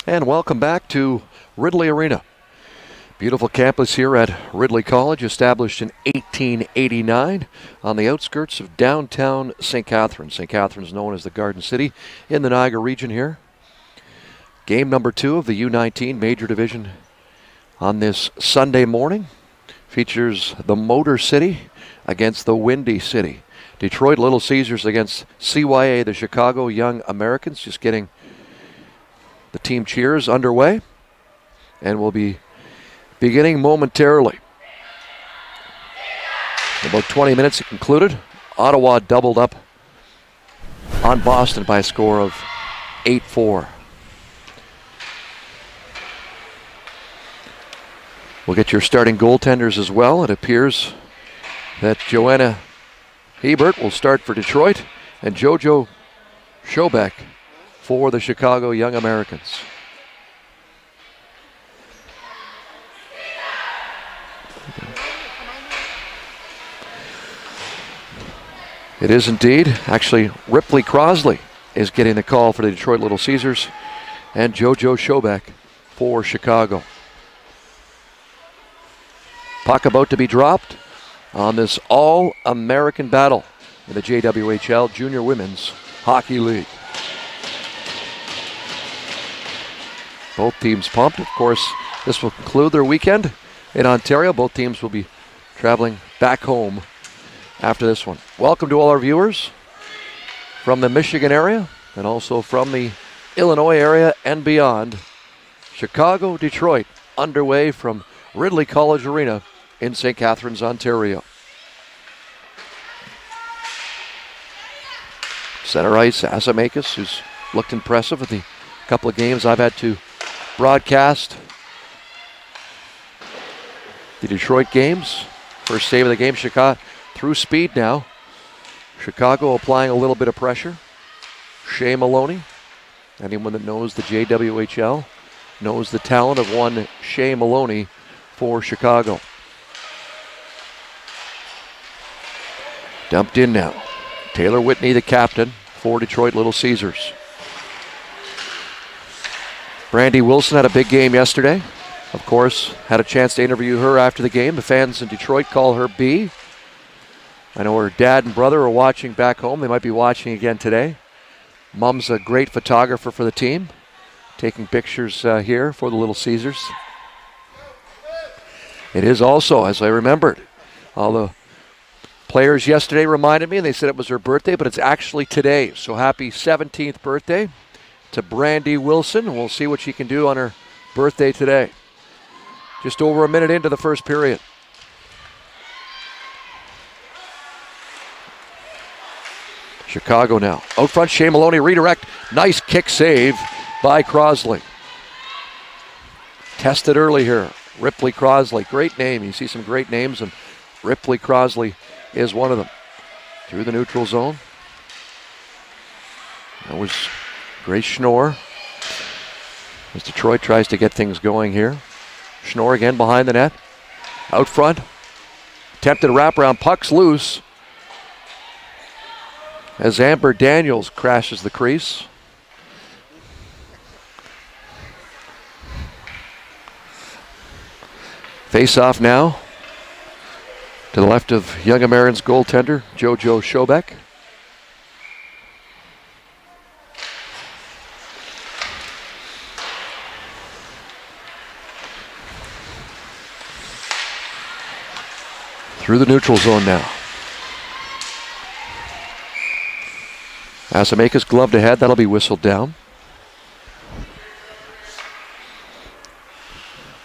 And welcome back to Ridley Arena. Beautiful campus here at Ridley College, established in 1889 on the outskirts of downtown St. Catharines. St. Catharines known as the Garden City in the Niagara region here. Game number 2 of the U-19 Major Division on this Sunday morning features the Motor City against the Windy City. Detroit Little Caesars against CYA, the Chicago Young Americans, just getting the team cheers underway, and will be beginning momentarily. In about 20 minutes it concluded. Ottawa doubled up on Boston by a score of 8-4. We'll get your starting goaltenders as well. It appears that Joanna Hebert will start for Detroit and JoJo Schobeck for the Chicago Young Americans. It is indeed. Actually, Ripley Crosley is getting the call for the Detroit Little Caesars and JoJo Schobeck for Chicago. Puck about to be dropped on this all-American battle in the JWHL Junior Women's Hockey League. Both teams pumped. Of course, this will conclude their weekend in Ontario. Both teams will be traveling back home after this one. Welcome to all our viewers from the Michigan area and also from the Illinois area and beyond. Chicago, Detroit, underway from Ridley College Arena in St. Catharines, Ontario. Center ice, Asamakis, who's looked impressive at the couple of games I've had to broadcast the Detroit games. First save of the game, Chicago through speed now. Chicago applying a little bit of pressure. Shea Maloney, anyone that knows the JWHL knows the talent of one Shea Maloney for Chicago. Dumped in now. Taylor Whitney, the captain for Detroit Little Caesars. Brandy Wilson had a big game yesterday. Of course, had a chance to interview her after the game. The fans in Detroit call her B. I know her dad and brother are watching back home. They might be watching again today. Mom's a great photographer for the team, taking pictures here for the Little Caesars. It is also, as I remembered, all the players yesterday reminded me, and they said it was her birthday, but it's actually today. So happy 17th birthday to Brandy Wilson. We'll see what she can do on her birthday today. Just over a minute into the first period. Chicago now. Out front, Shea Maloney redirect. Nice kick save by Crosley. Tested early here. Ripley Crosley. Great name. You see some great names, and Ripley Crosley is one of them. Through the neutral zone. That was Grace Schnorr. As Detroit tries to get things going here. Schnorr again behind the net. Out front. Attempted wraparound. Puck's loose. As Amber Daniels crashes the crease. Face off now. To the left of Young Americans goaltender JoJo Schobeck. Through the neutral zone now. Asamakis gloved ahead. That'll be whistled down.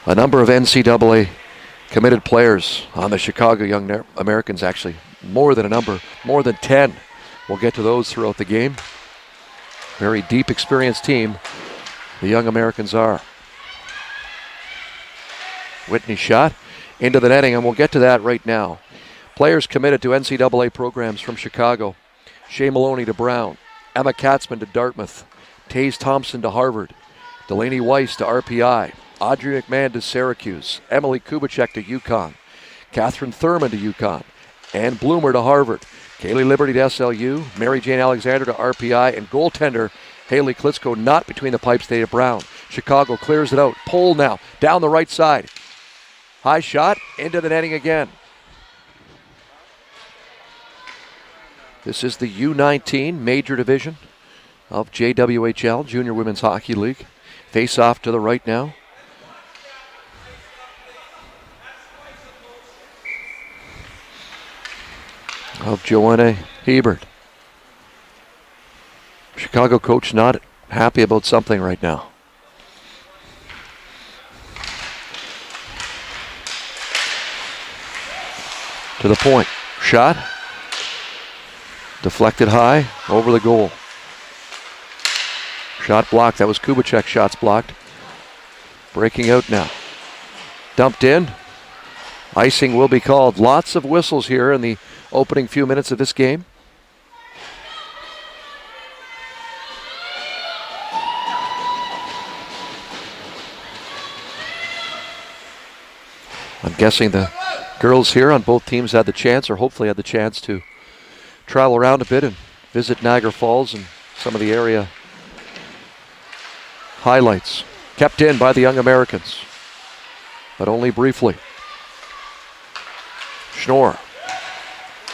A number of NCAA committed players on the Chicago Young Americans, actually. More than a number. More than 10. We'll get to those throughout the game. Very deep, experienced team the Young Americans are. Whitney shot into the netting, and we'll get to that right now. Players committed to NCAA programs from Chicago. Shea Maloney to Brown. Emma Katzman to Dartmouth. Taze Thompson to Harvard. Delaney Weiss to RPI. Audrey McMahon to Syracuse. Emily Kubicek to UConn. Catherine Thurman to UConn. Ann Bloomer to Harvard. Kaylee Liberty to SLU. Mary Jane Alexander to RPI. And goaltender Haley Klitschko not between the pipes today to Brown. Chicago clears it out. Pole now, down the right side. High shot, into the netting again. This is the U-19 Major Division of JWHL, Junior Women's Hockey League. Face off to the right now. Of Joanna Hebert. Chicago coach not happy about something right now. To the point. Shot. Deflected high over the goal. Shot blocked. That was Kubicek's shots blocked. Breaking out now. Dumped in. Icing will be called. Lots of whistles here in the opening few minutes of this game. I'm guessing the girls here on both teams had the chance, or hopefully had the chance, to travel around a bit and visit Niagara Falls and some of the area highlights. Kept in by the young Americans, but only briefly. Schnorr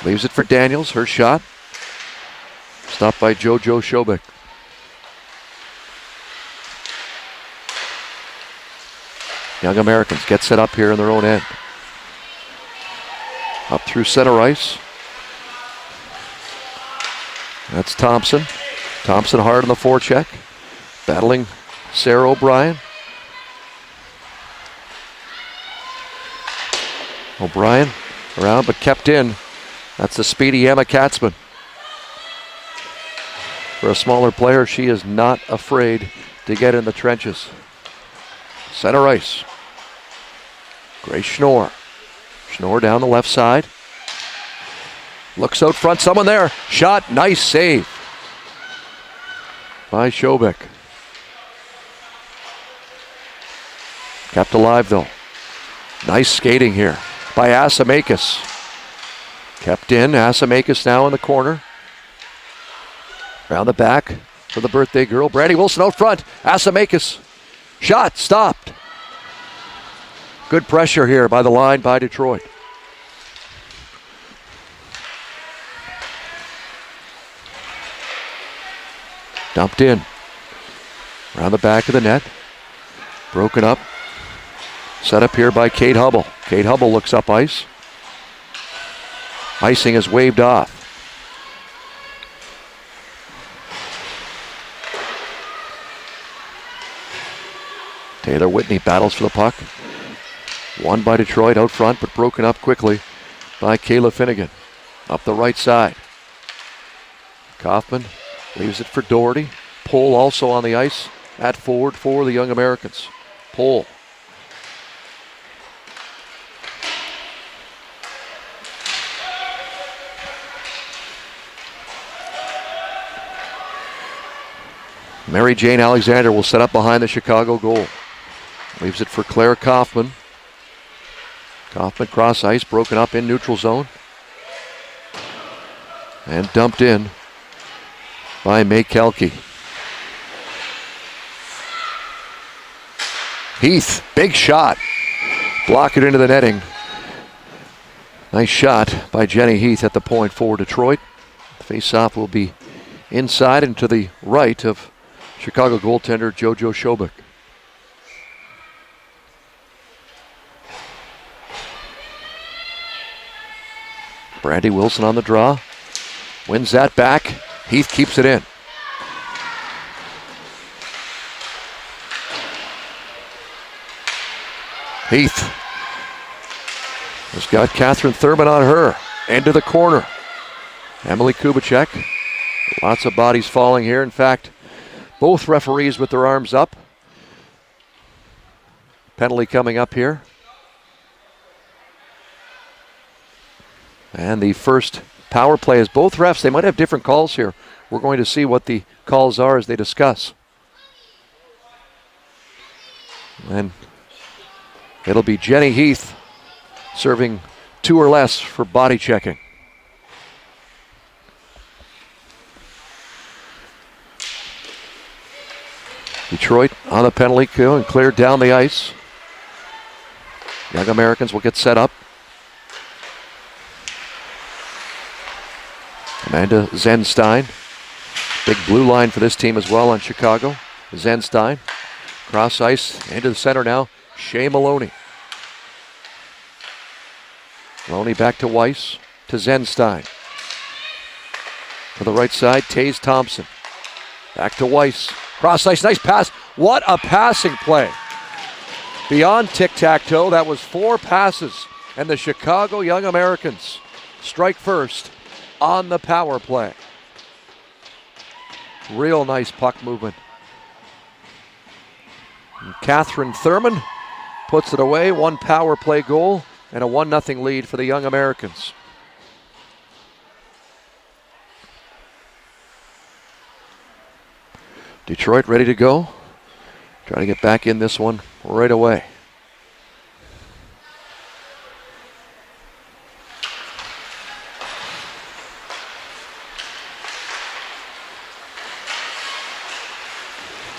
leaves it for Daniels. Her shot stopped by JoJo Shobik. Young Americans get set up here in their own end. Up through center ice. That's Thompson. Thompson hard on the forecheck. Battling Sarah O'Brien. O'Brien around but kept in. That's the speedy Emma Katzman. For a smaller player, she is not afraid to get in the trenches. Center ice. Grace Schnorr. Schnorr down the left side. Looks out front, someone there. Shot, nice save by Shobik. Kept alive though. Nice skating here by Asamakis. Kept in, Asamakis now in the corner. Around the back for the birthday girl. Brandy Wilson out front. Asamakis. Shot, stopped. Good pressure here by the line by Detroit. Dumped in. Around the back of the net. Broken up. Set up here by Kate Hubble. Kate Hubble looks up ice. Icing is waved off. Taylor Whitney battles for the puck. Won by Detroit out front, but broken up quickly by Kayla Finnegan. Up the right side. Kaufman leaves it for Doherty. Pohl also on the ice at forward for the young Americans. Pohl. Mary Jane Alexander will set up behind the Chicago goal. Leaves it for Claire Kaufman. Kaufman cross ice, broken up in neutral zone. And dumped in by May Kelke. Heath, big shot. Block it into the netting. Nice shot by Jenny Heath at the point for Detroit. Face-off will be inside and to the right of Chicago goaltender JoJo Shobik. Brandy Wilson on the draw. Wins that back. Heath keeps it in. Heath has got Catherine Thurman on her. Into the corner. Emily Kubicek. Lots of bodies falling here. In fact, both referees with their arms up. Penalty coming up here. And the first power play is both refs. They might have different calls here. We're going to see what the calls are as they discuss. And it'll be Jenny Heath serving 2 or less for body checking. The Detroit on the penalty kill and cleared down the ice. Young Americans will get set up. Amanda Zenstein. Big blue line for this team as well on Chicago. Zenstein. Cross ice into the center now. Shea Maloney. Maloney back to Weiss. To Zenstein. To the right side, Taze Thompson. Back to Weiss. Cross ice, nice pass. What a passing play. Beyond tic-tac-toe, that was 4 passes. And the Chicago Young Americans strike first on the power play. Real nice puck movement. And Catherine Thurman puts it away. 1 power play goal and a 1-0 lead for the Young Americans. Detroit ready to go. Trying to get back in this one right away.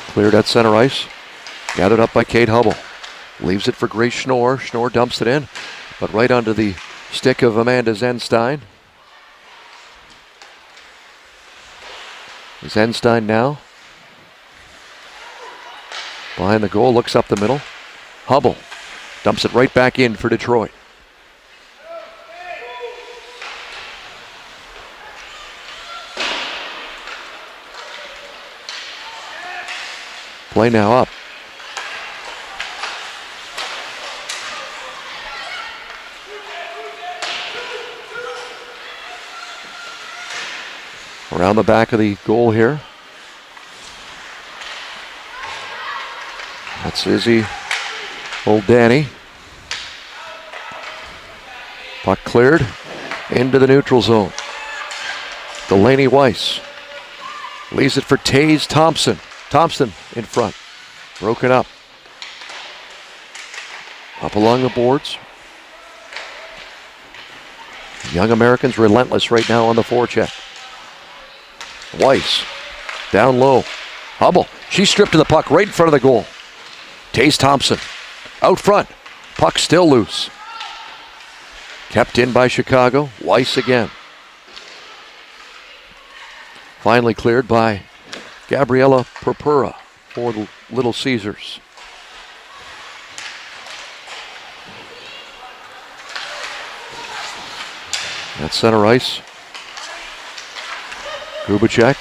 Cleared at center ice. Gathered up by Kate Hubble. Leaves it for Grace Schnorr. Schnorr dumps it in, but right onto the stick of Amanda Zenstein. Zenstein now. Behind the goal, looks up the middle. Hubble dumps it right back in for Detroit. Play now up. Around the back of the goal here. That's Izzy Old Danny. Puck cleared into the neutral zone. Delaney Weiss leaves it for Taze Thompson. Thompson in front. Broken up. Up along the boards. Young Americans relentless right now on the forecheck. Weiss down low. Hubble. She stripped to the puck right in front of the goal. Taze Thompson out front. Puck still loose. Kept in by Chicago. Weiss again. Finally cleared by Gabriella Purpura for the Little Caesars. At center ice. Grubacek.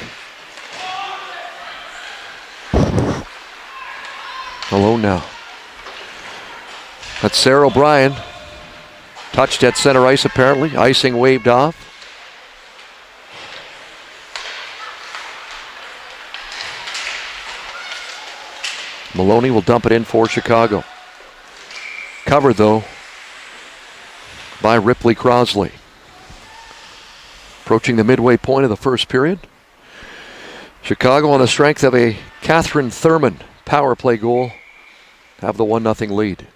Alone now. That's Sarah O'Brien. Touched at center ice apparently. Icing waved off. Maloney will dump it in for Chicago. Covered though by Ripley Crosley. Approaching the midway point of the first period. Chicago, on the strength of a Catherine Thurman power play goal, have the 1-0 lead.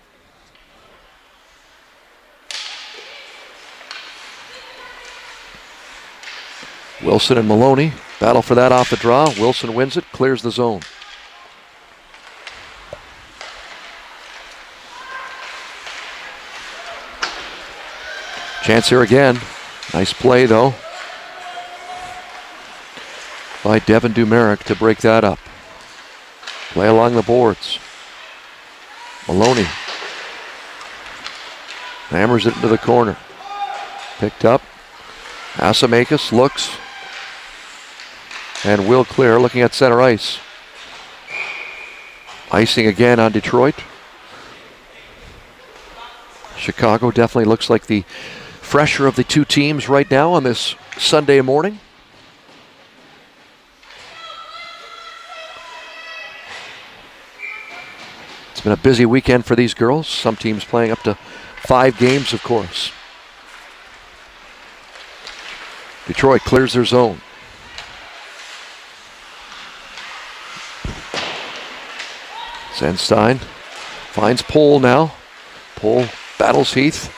Wilson and Maloney battle for that off the draw. Wilson wins it, clears the zone. Chance here again. Nice play though by Devin Dumeric to break that up. Play along the boards. Maloney hammers it into the corner. Picked up. Asamakis looks and will clear, looking at center ice. Icing again on Detroit. Chicago definitely looks like the fresher of the two teams right now on this Sunday morning. It's been a busy weekend for these girls. Some teams playing up to 5 games, of course. Detroit clears their zone. Zenstein finds Pohl now. Pohl battles Heath.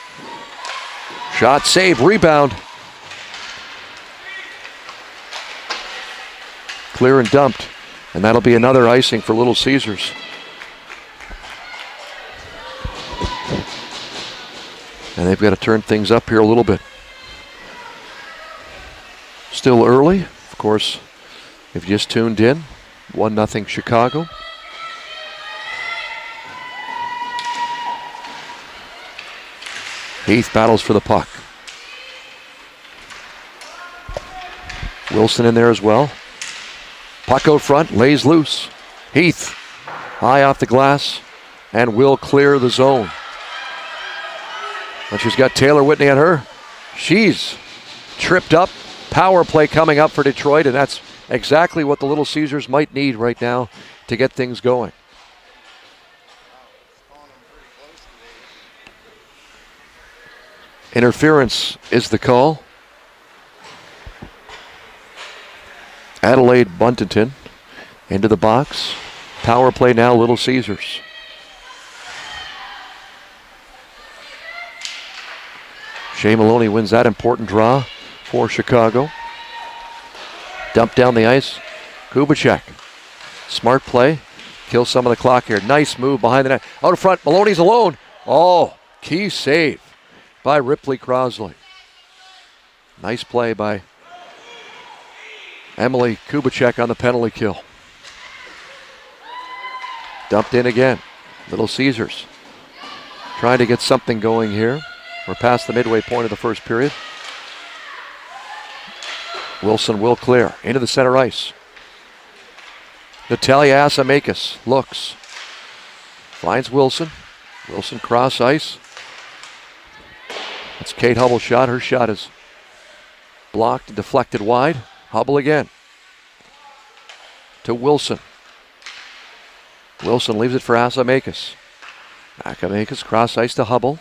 Shot, save, rebound. Clear and dumped And that'll be another icing for Little Caesars. And they've got to turn things up here a little bit. Still early, of course, if you just tuned in, 1-0 Chicago. Heath battles for the puck. Wilson in there as well. Puck out front, lays loose. Heath, high off the glass, and will clear the zone. And she's got Taylor Whitney on her. She's tripped up. Power play coming up for Detroit, and that's exactly what the Little Caesars might need right now to get things going. Interference is the call. Adelaide Buntington into the box. Power play now, Little Caesars. Shea Maloney wins that important draw for Chicago. Dump down the ice. Kubicek. Smart play. Kills some of the clock here. Nice move behind the net. Out in front. Maloney's alone. Oh, key save by Ripley Crosley. Nice play by Emily Kubicek on the penalty kill. Dumped in again. Little Caesars trying to get something going here. We're past the midway point of the first period. Wilson will clear into the center ice. Natalia Asamakis looks. Finds Wilson. Wilson cross ice. That's Kate Hubble's shot. Her shot is blocked and deflected wide. Hubble again. To Wilson. Wilson leaves it for Asamakis. Asamakis cross ice to Hubble.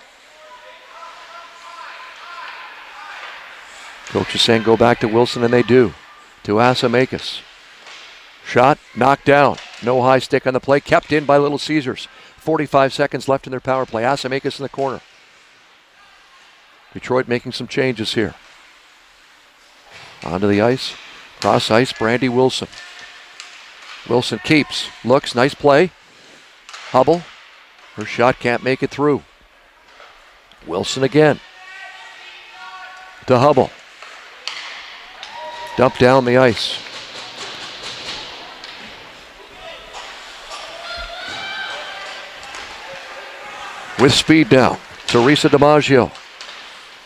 Coach is saying go back to Wilson, and they do. To Asamakis. Shot knocked down. No high stick on the play. Kept in by Little Caesars. 45 seconds left in their power play. Asamakis in the corner. Detroit making some changes here. Onto the ice. Cross ice. Brandy Wilson. Wilson keeps. Looks. Nice play. Hubble. Her shot can't make it through. Wilson again. To Hubble. Dump down the ice. With speed now. Teresa DiMaggio.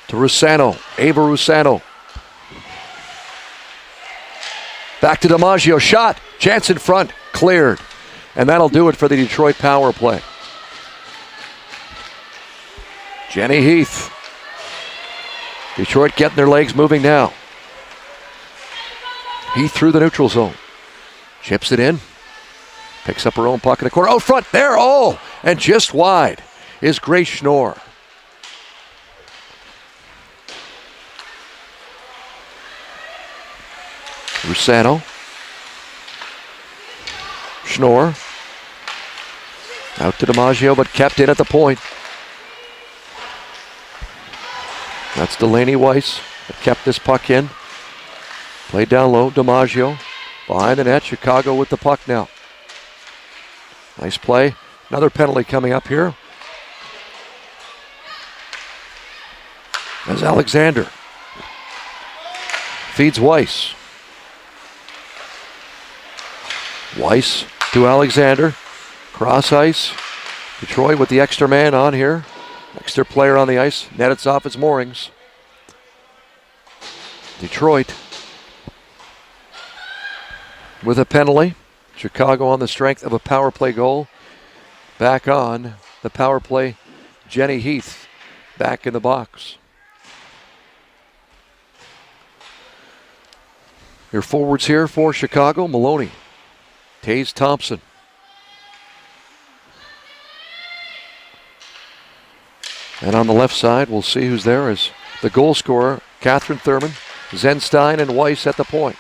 To Rusano. Ava Rusano. Back to DiMaggio. Shot. Chance in front. Cleared. And that'll do it for the Detroit power play. Jenny Heath. Detroit getting their legs moving now. Heath through the neutral zone. Chips it in. Picks up her own puck in the corner. Out front. There. Oh! And just wide is Grace Schnorr. Rusano. Schnorr. Out to DiMaggio, but kept in at the point. That's Delaney Weiss that kept this puck in. Played down low, DiMaggio. Behind the net, Chicago with the puck now. Nice play. Another penalty coming up here. As Alexander feeds Weiss. Weiss to Alexander. Cross ice. Detroit with the extra man on here. Extra player on the ice. Net off its moorings. Detroit with a penalty. Chicago on the strength of a power play goal. Back on the power play. Jenny Heath back in the box. Your forwards here for Chicago. Maloney. Taze Thompson. And on the left side, we'll see who's there as the goal scorer, Catherine Thurman, Zenstein, and Weiss at the point.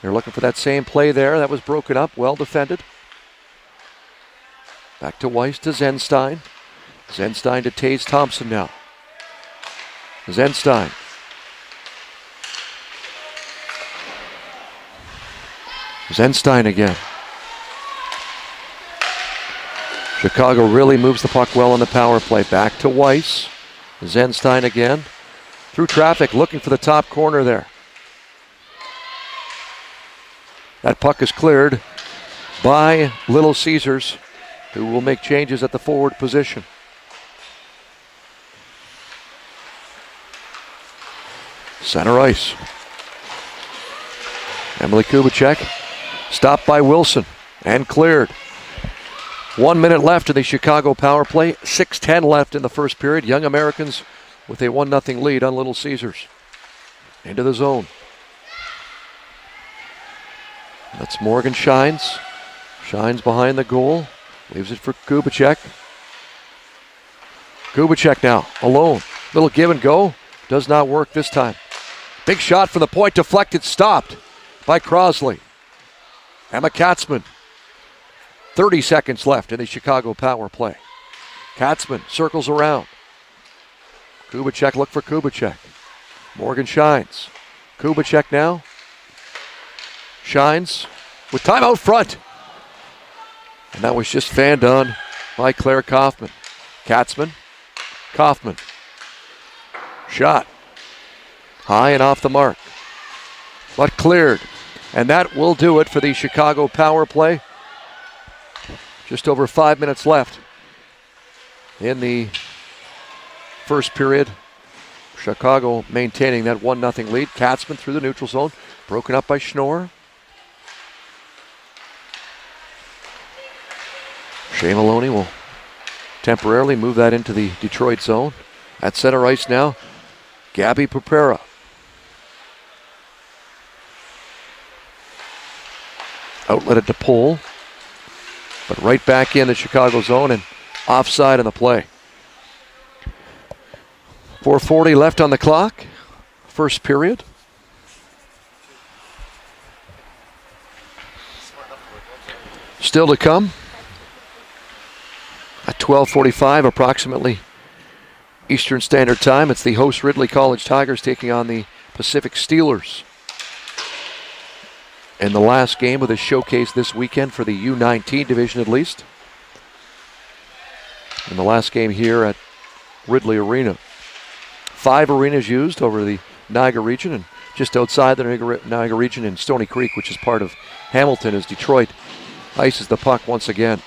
They're looking for that same play there. That was broken up, well defended. Back to Weiss to Zenstein. Zenstein to Taze Thompson now. Zenstein. Zenstein again. Chicago really moves the puck well on the power play. Back to Weiss. Zenstein again. Through traffic, looking for the top corner there. That puck is cleared by Little Caesars, who will make changes at the forward position. Center ice. Emily Kubicek stopped by Wilson and cleared. 1 minute left in the Chicago power play. 6:10 left in the first period. Young Americans with a 1-0 lead on Little Caesars. Into the zone. That's Morgan Shines. Shines behind the goal. Leaves it for Kubicek. Kubicek now alone. Little give and go. Does not work this time. Big shot from the point. Deflected. Stopped by Crosley. Emma Katzman. 30 seconds left in the Chicago power play. Katzman circles around. Kubicek, look for Kubicek. Morgan Shines. Kubicek now. Shines with time out front. And that was just fanned on by Claire Kaufman. Katzman. Kaufman. Shot. High and off the mark. But cleared. And that will do it for the Chicago power play. Just over 5 minutes left in the first period. Chicago maintaining that 1-0 lead. Katzman through the neutral zone. Broken up by Schnorr. Shea Maloney will temporarily move that into the Detroit zone. At center ice now, Gabby Pupera. Outletted to Pohl. But right back in the Chicago zone and offside in the play. 4:40 left on the clock. First period. Still to come. At 12:45 approximately Eastern Standard Time, it's the host Ridley College Tigers taking on the Pacific Steelers. In the last game of the showcase this weekend for the U-19 division at least. In the last game here at Ridley Arena. 5 arenas used over the Niagara region, and just outside the Niagara region in Stony Creek, which is part of Hamilton, as Detroit ices the puck once again.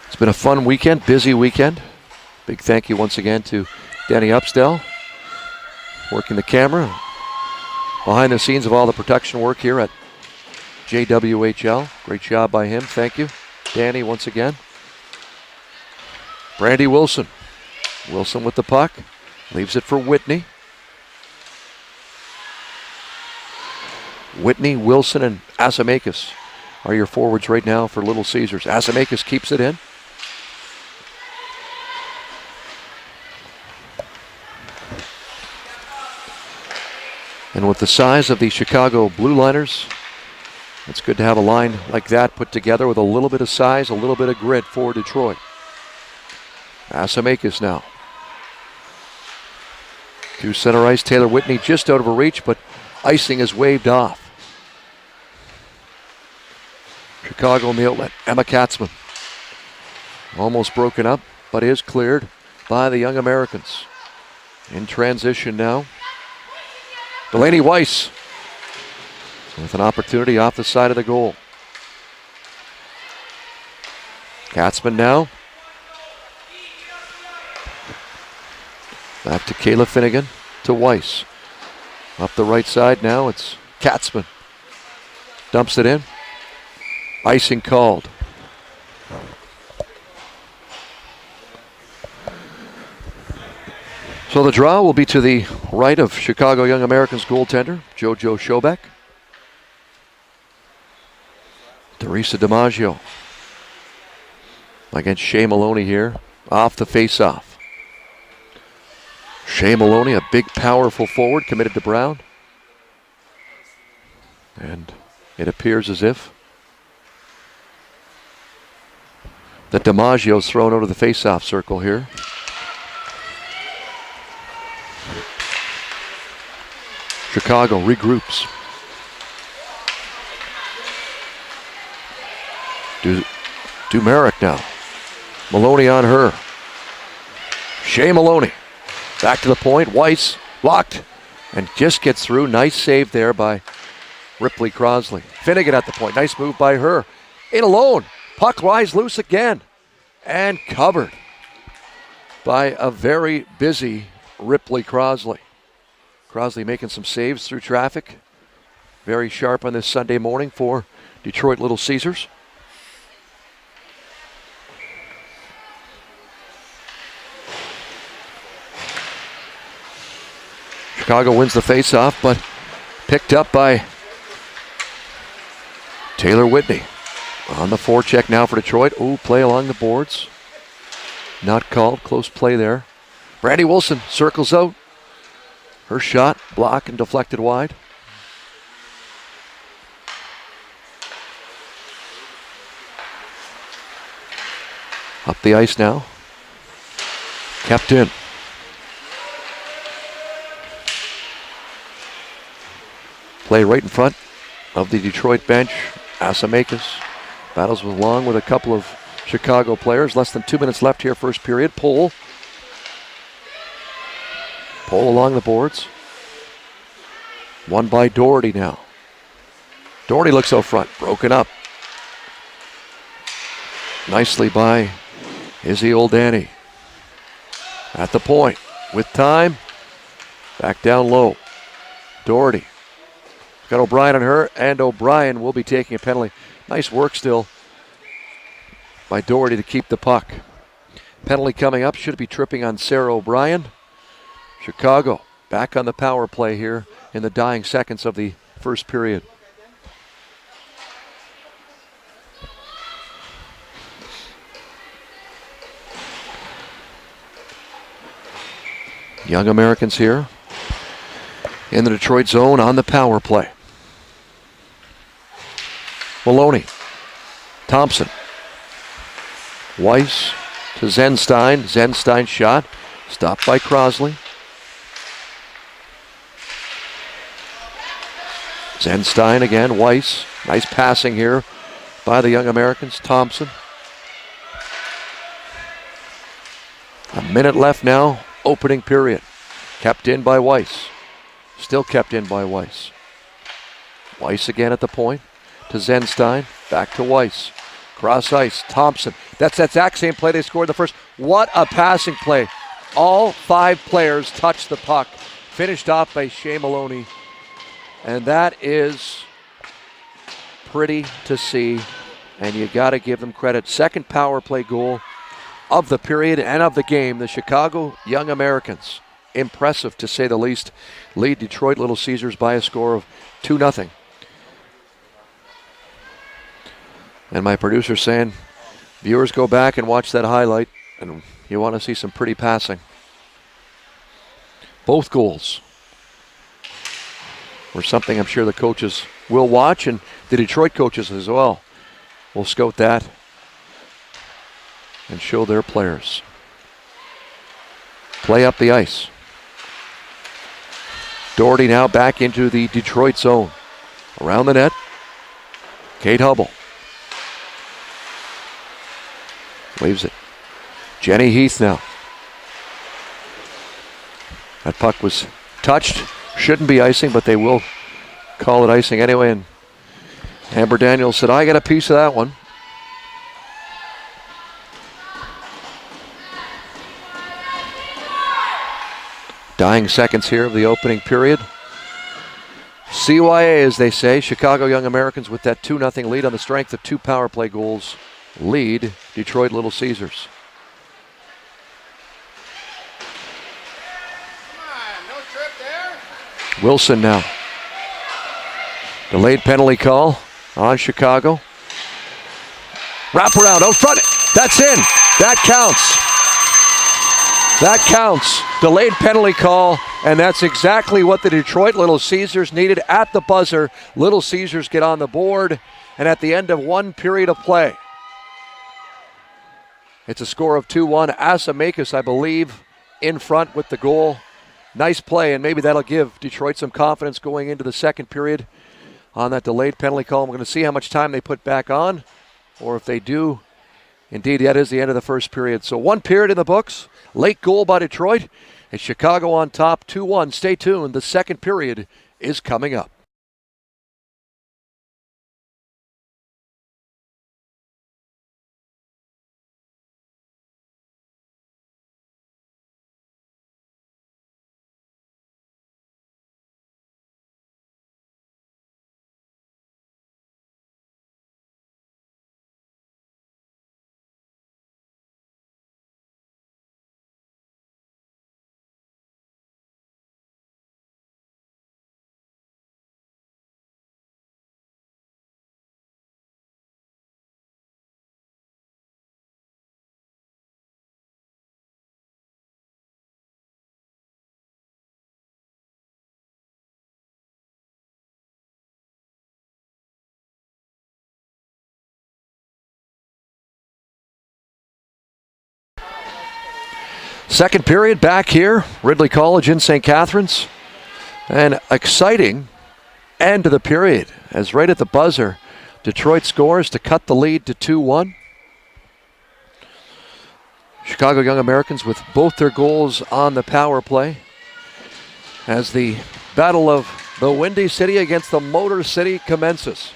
It's been a fun weekend, busy weekend. Big thank you once again to Danny Upsdell, working the camera, behind the scenes of all the production work here at JWHL. Great job by him. Thank you, Danny, once again. Brandy Wilson. Wilson with the puck. Leaves it for Whitney. Whitney, Wilson, and Asimakis are your forwards right now for Little Caesars. Asimakis keeps it in. And with the size of the Chicago Blue Liners, it's good to have a line like that put together with a little bit of size, a little bit of grit for Detroit. Asimakis now. To center ice, Taylor Whitney just out of a reach, but icing is waved off. Chicago in the outlet. Emma Katzman. Almost broken up, but is cleared by the Young Americans. In transition now. Delaney Weiss with an opportunity off the side of the goal. Katzman now. Back to Kayla Finnegan, to Weiss. Up the right side now, it's Katzman. Dumps it in. Icing called. So the draw will be to the right of Chicago Young Americans goaltender, JoJo Schobeck. Teresa DiMaggio against Shea Maloney here, off the face-off. Shea Maloney, a big, powerful forward, committed to Brown. And it appears as if that DiMaggio's thrown out of the face-off circle here. Chicago regroups. Dumeric now. Maloney on her. Shea Maloney. Back to the point. Weiss blocked and just gets through. Nice save there by Ripley Crosley. Finnegan at the point. Nice move by her. In alone. Puck lies loose again. And covered by a very busy Ripley Crosley. Crosley making some saves through traffic. Very sharp on this Sunday morning for Detroit Little Caesars. Chicago wins the faceoff, but picked up by Taylor Whitney. On the forecheck now for Detroit. Ooh, play along the boards. Not called. Close play there. Brandy Wilson circles out. Her shot blocked and deflected wide. Up the ice now. Kept in. Play right in front of the Detroit bench. Asamakis battles along with a couple of Chicago players. Less than 2 minutes left here, first period. Pull along the boards. Won by Doherty now. Doherty looks out front. Broken up. Nicely by Izzy Oldani. At the point. With time. Back down low. Doherty. Got O'Brien on her, and O'Brien will be taking a penalty. Nice work still by Doherty to keep the puck. Penalty coming up. Should be tripping on Sarah O'Brien. Chicago back on the power play here in the dying seconds of the first period. Young Americans here in the Detroit zone on the power play. Maloney, Thompson, Weiss to Zenstein. Zenstein shot, stopped by Crosley. Zenstein again, Weiss. Nice passing here by the Young Americans. Thompson. A minute left now, opening period. Kept in by Weiss. Still kept in by Weiss. Weiss again at the point. To Zenstein, back to Weiss. Cross ice, Thompson. That's that exact same play they scored the first. What a passing play. All 5 players touched the puck. Finished off by Shea Maloney. And that is pretty to see. And you got to give them credit. Second power play goal of the period and of the game. The Chicago Young Americans, impressive to say the least, lead Detroit Little Caesars by a score of 2-0. And my producer saying, viewers, go back and watch that highlight, and you want to see some pretty passing. Both goals were something I'm sure the coaches will watch, and the Detroit coaches as well will scout that and show their players. Play up the ice. Doherty now back into the Detroit zone. Around the net, Kate Hubble. Waves it. Jenny Heath now. That puck was touched. Shouldn't be icing, but they will call it icing anyway. And Amber Daniels said, I got a piece of that one. Dying seconds here of the opening period. CYA, as they say, Chicago Young Americans with that 2-0 lead on the strength of 2 power play goals lead Detroit Little Caesars. No trip there. Wilson now. Delayed penalty call on Chicago. Wrap around out front. That's in. That counts. That counts. Delayed penalty call, and that's exactly what the Detroit Little Caesars needed at the buzzer. Little Caesars get on the board, and at the end of 1 period of play, it's a score of 2-1. Asamakis, I believe, in front with the goal. Nice play, and maybe that'll give Detroit some confidence going into the second period on that delayed penalty call. We're going to see how much time they put back on, or if they do. Indeed, that is the end of the first period. So 1 period in the books. Late goal by Detroit. And Chicago on top 2-1. Stay tuned. The second period is coming up. Second period back here, Ridley College in St. Catharines. An exciting end to the period as right at the buzzer, Detroit scores to cut the lead to 2-1. Chicago Young Americans with both their goals on the power play as the battle of the Windy City against the Motor City commences.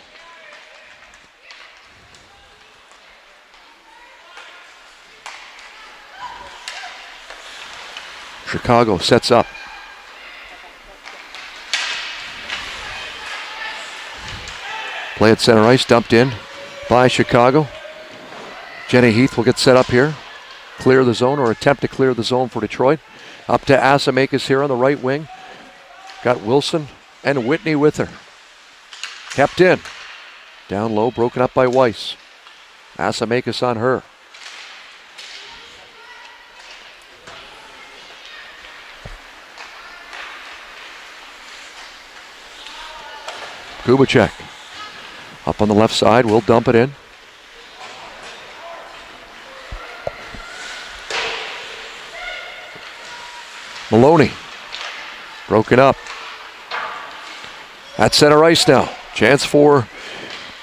Chicago sets up. Play at center ice, dumped in by Chicago. Jenny Heath will get set up here. Clear the zone, or attempt to clear the zone for Detroit. Up to Asamakis here on the right wing. Got Wilson and Whitney with her. Kept in. Down low, broken up by Weiss. Asamakis on her. Kubicek up on the left side, will dump it in. Maloney, broken up. At center ice now. Chance for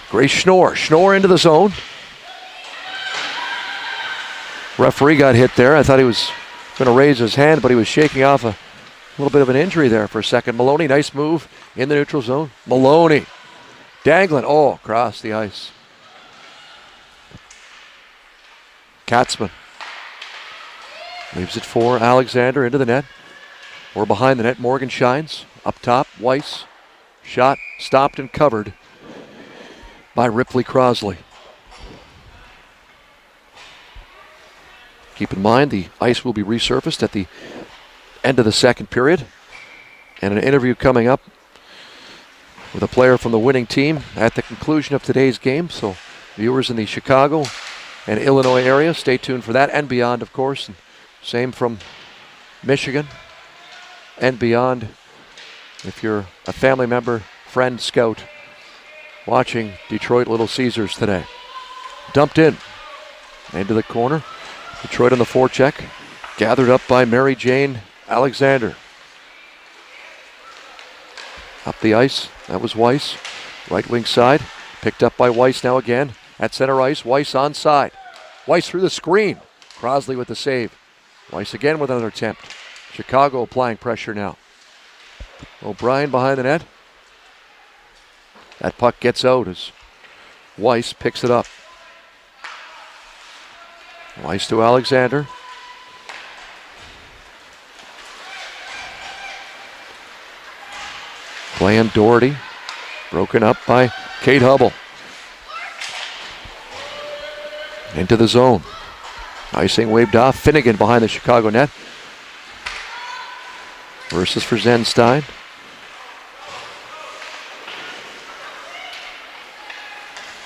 Grace Schnorr. Schnorr into the zone. Referee got hit there. I thought he was going to raise his hand, but he was shaking off a little bit of an injury there for a second. Maloney, nice move in the neutral zone. Maloney dangling. Oh, across the ice. Katzman leaves it for Alexander into the net. Or behind the net, Morgan shines. Up top, Weiss. Shot stopped and covered by Ripley Crosley. Keep in mind the ice will be resurfaced at the end of the second period. And an interview coming up with a player from the winning team at the conclusion of today's game. So viewers in the Chicago and Illinois area, stay tuned for that and beyond, of course. And same from Michigan and beyond. If you're a family member, friend, scout, watching Detroit Little Caesars today. Dumped in. Into the corner. Detroit on the forecheck. Gathered up by Mary Jane Alexander. Up the ice. That was Weiss. Right wing side. Picked up by Weiss now again. At center ice. Weiss onside. Weiss through the screen. Crosley with the save. Weiss again with another attempt. Chicago applying pressure now. O'Brien behind the net. That puck gets out as Weiss picks it up. Weiss to Alexander. Playing Doherty. Broken up by Kate Hubble. Into the zone. Icing waved off. Finnegan behind the Chicago net. Versus for Zenstein.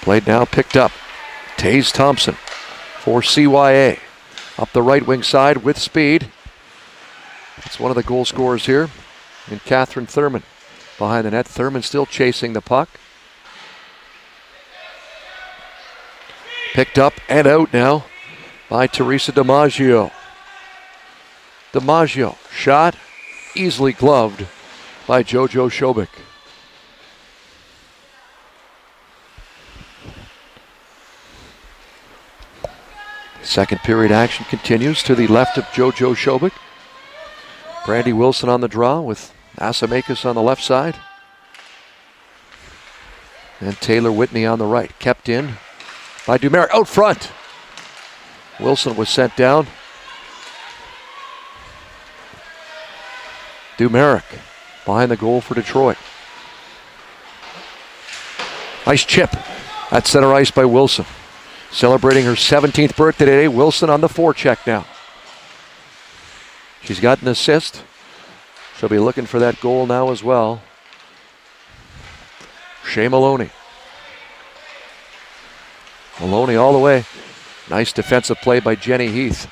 Played now, picked up. Taze Thompson for CYA. Up the right wing side with speed. It's one of the goal scorers here. And Catherine Thurman behind the net. Thurman still chasing the puck. Picked up and out now by Teresa DiMaggio. DiMaggio, shot. easily gloved by JoJo Shobik. Second period action continues to the left of JoJo Shobik. Brandy Wilson on the draw with Asamakis on the left side. And Taylor Whitney on the right. Kept in by Dumeric. Out front. Wilson was sent down. Dumeric behind the goal for Detroit. Nice chip at center ice by Wilson. Celebrating her 17th birthday today. Wilson on the forecheck now. She's got an assist. She'll be looking for that goal now as well. Shea Maloney. Maloney all the way. Nice defensive play by Jenny Heath.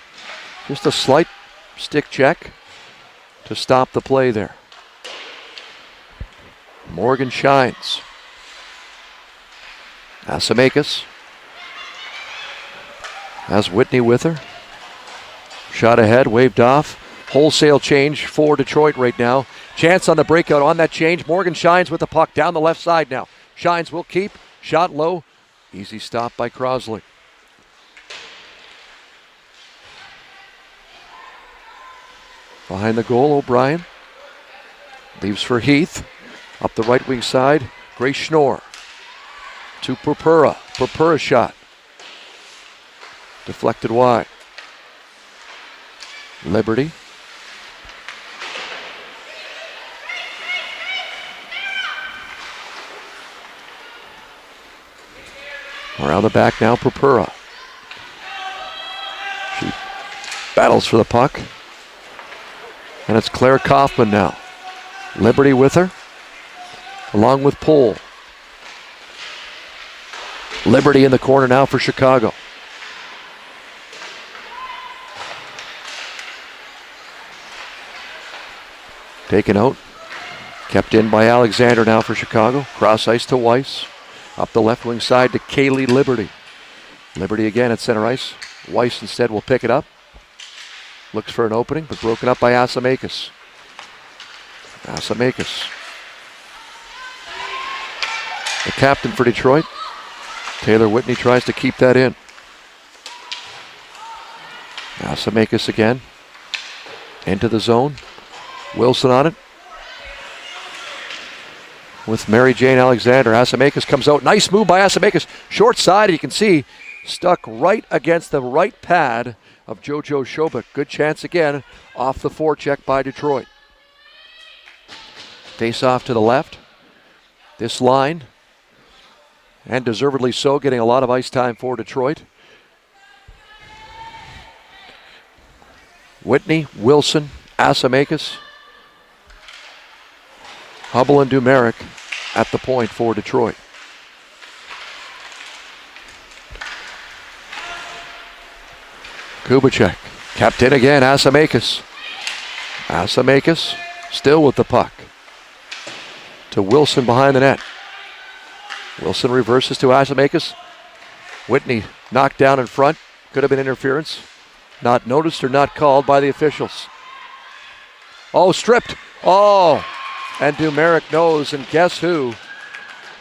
Just a slight stick check to stop the play there. Morgan Shines. Asamakis has Whitney with her. Shot ahead, waved off. Wholesale change for Detroit right now. Chance on the breakout on that change. Morgan Shines with the puck down the left side now. Shines will keep. Shot low. Easy stop by Crosley. Behind the goal, O'Brien. Leaves for Heath. Up the right wing side, Grace Schnorr. To Purpura. Purpura shot. Deflected wide. Liberty. Around the back now, Purpura. She battles for the puck. And it's Claire Kaufman now. Liberty with her, along with Pohl. Liberty in the corner now for Chicago. Taken out. Kept in by Alexander now for Chicago. Cross ice to Weiss. Up the left wing side to Kaylee Liberty. Liberty again at center ice. Weiss instead will pick it up. Looks for an opening, but broken up by Asamakis. Asamakis. The captain for Detroit. Taylor Whitney tries to keep that in. Asamakis again. Into the zone. Wilson on it. With Mary Jane Alexander. Asamakis comes out. Nice move by Asamakis. Short side, you can see, stuck right against the right pad of JoJo Shobik. Good chance again off the forecheck by Detroit. Face off to the left. This line, and deservedly so, getting a lot of ice time for Detroit. Whitney, Wilson, Asamakis, Hubble and Dumeric at the point for Detroit. Kubicek kept in again, Asamakis. Asamakis still with the puck. To Wilson behind the net. Wilson reverses to Asamakis. Whitney knocked down in front. Could have been interference. Not noticed or not called by the officials. Oh, stripped. Oh, and Dumeric knows, and guess who?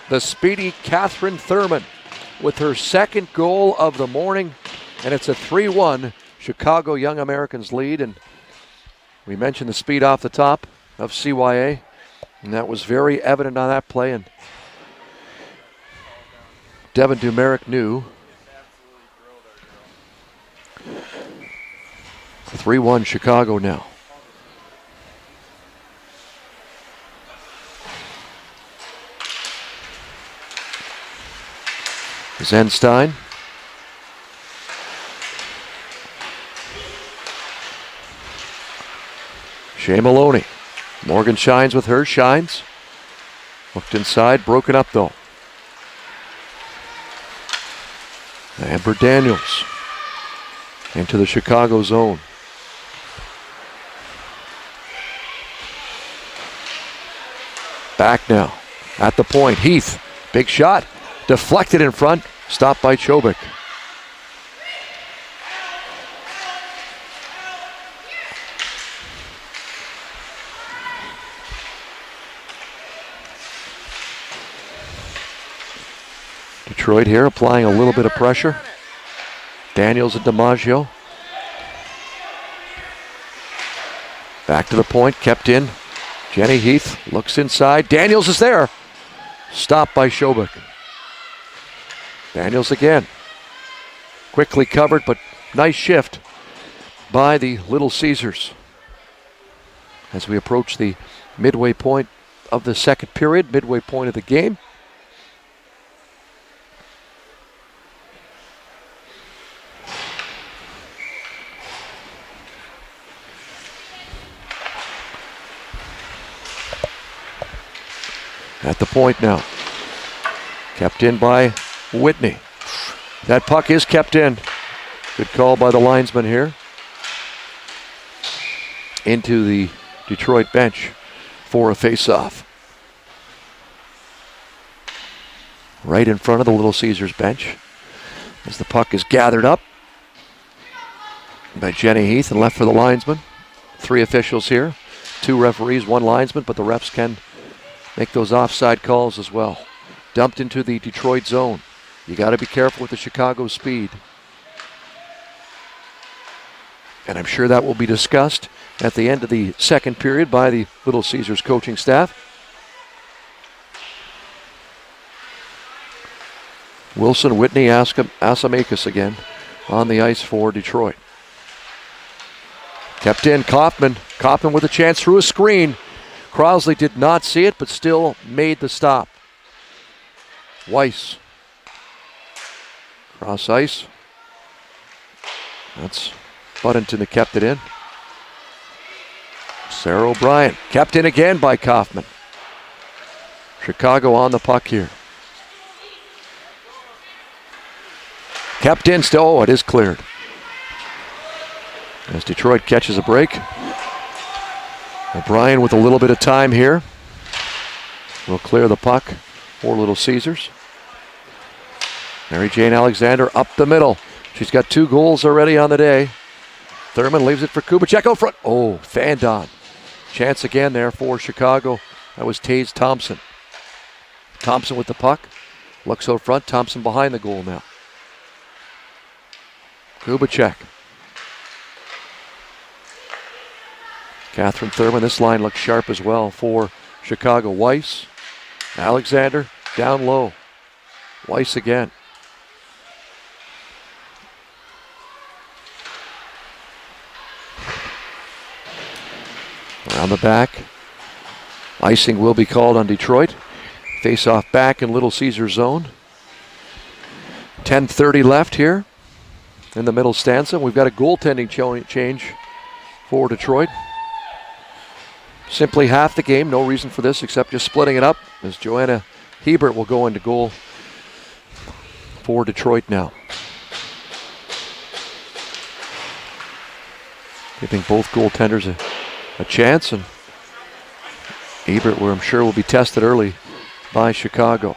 The speedy Catherine Thurman with her second goal of the morning, and it's a 3-1 Chicago Young Americans lead. And we mentioned the speed off the top of CYA, and that was very evident on that play, and Devin Dumeric knew. 3-1 Chicago now. Zenstein. Shea Maloney. Morgan Shines with her. Shines. Hooked inside. Broken up though. Amber Daniels. Into the Chicago zone. Back now. At the point. Heath. Big shot. Deflected in front. Stopped by Chobik. Detroit here applying a little bit of pressure. Daniels and DiMaggio. Back to the point, kept in. Jenny Heath looks inside. Daniels is there. Stopped by Shobik. Daniels again. Quickly covered, but nice shift by the Little Caesars. As we approach the midway point of the second period, midway point of the game. At the point now. Kept in by Whitney. That puck is kept in. Good call by the linesman here. Into the Detroit bench for a face-off. Right in front of the Little Caesars bench. As the puck is gathered up by Jenny Heath and left for the linesman. 3 officials here. 2 referees, 1 linesman, but the refs can make those offside calls as well. Dumped into the Detroit zone. You got to be careful with the Chicago speed. And I'm sure that will be discussed at the end of the second period by the Little Caesars coaching staff. Wilson, Whitney, Asamakis again on the ice for Detroit. Kept in, Kaufman. Kaufman with a chance through a screen. Crosley did not see it, but still made the stop. Weiss. Cross ice. That's Buddington that kept it in. Sarah O'Brien. Kept in again by Kaufman. Chicago on the puck here. Kept in still. Oh, it is cleared. As Detroit catches a break. O'Brien with a little bit of time here. Will clear the puck for Little Caesars. Mary Jane Alexander up the middle. She's got 2 goals already on the day. Thurman leaves it for Kubicek out front. Oh, Fandon. Chance again there for Chicago. That was Taze Thompson. Thompson with the puck. Looks out front. Thompson behind the goal now. Kubicek. Catherine Thurman. This line looks sharp as well for Chicago. Weiss. Alexander down low. Weiss again. Around the back. Icing will be called on Detroit. Face off back in Little Caesar zone. 10:30 left here in the middle stanza. We've got a goaltending change for Detroit. Simply half the game. No reason for this except just splitting it up as Joanna Hebert will go into goal for Detroit now. Giving both goaltenders a chance, and Hebert, where I'm sure will be tested early by Chicago.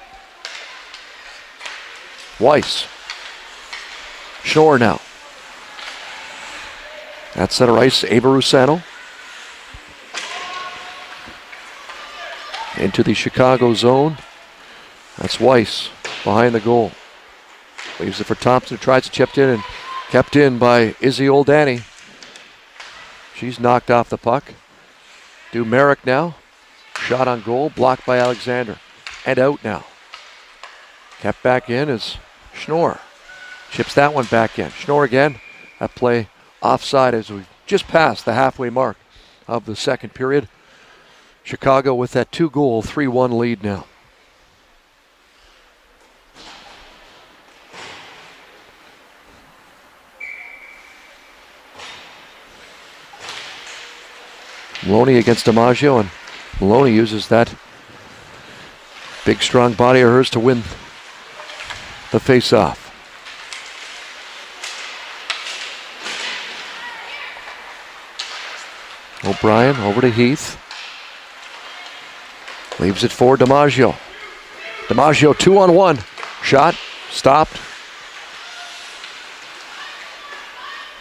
Weiss. Schnorr now. At center ice, Ava Rusano. Into the Chicago zone. That's Weiss behind the goal. Leaves it for Thompson, who tries to chip in and kept in by Izzy Oldani. She's knocked off the puck. Merrick now. Shot on goal, blocked by Alexander. And out now. Kept back in is Schnorr. Chips that one back in. Schnorr again. That play offside as we just passed the halfway mark of the second period. Chicago with that 2-goal, 3-1 lead now. Maloney against DiMaggio, and Maloney uses that big strong body of hers to win the face-off. O'Brien over to Heath. Leaves it for DiMaggio. DiMaggio 2-on-1. Shot, stopped.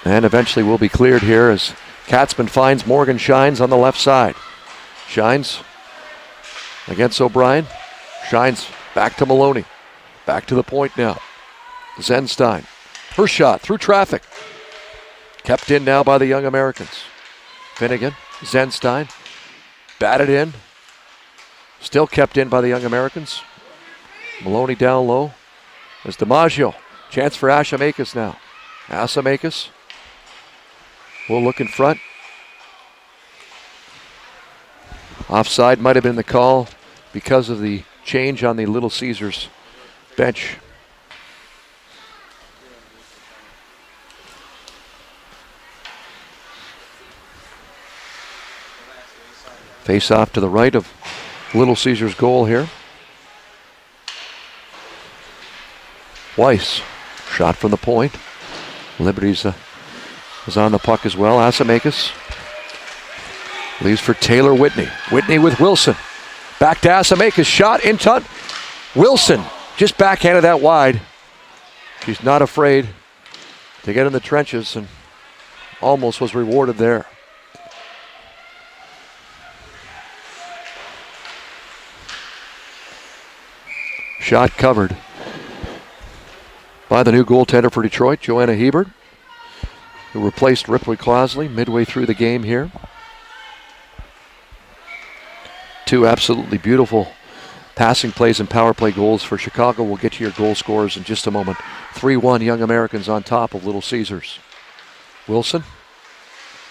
And eventually will be cleared here as Katzman finds Morgan Shines on the left side. Shines against O'Brien. Shines back to Maloney. Back to the point now. Zenstein. Her shot through traffic. Kept in now by the young Americans. Finnegan. Zenstein. Batted in. Still kept in by the young Americans. Maloney down low. There's DiMaggio. Chance for Ashamakis now. Ashamakis will look in front. Offside might have been the call because of the change on the Little Caesars bench. Face off to the right of Little Caesars' goal here. Weiss, shot from the point. Liberty's is on the puck as well. Ashamakis leaves for Taylor Whitney. Whitney with Wilson. Back to Ashamakis, shot in touch. Wilson just backhanded that wide. She's not afraid to get in the trenches and almost was rewarded there. Shot covered by the new goaltender for Detroit, Joanna Hebert, who replaced Ripley Clausley midway through the game here. Two absolutely beautiful passing plays and power play goals for Chicago. We'll get to your goal scorers in just a moment. 3-1 Young Americans on top of Little Caesars. Wilson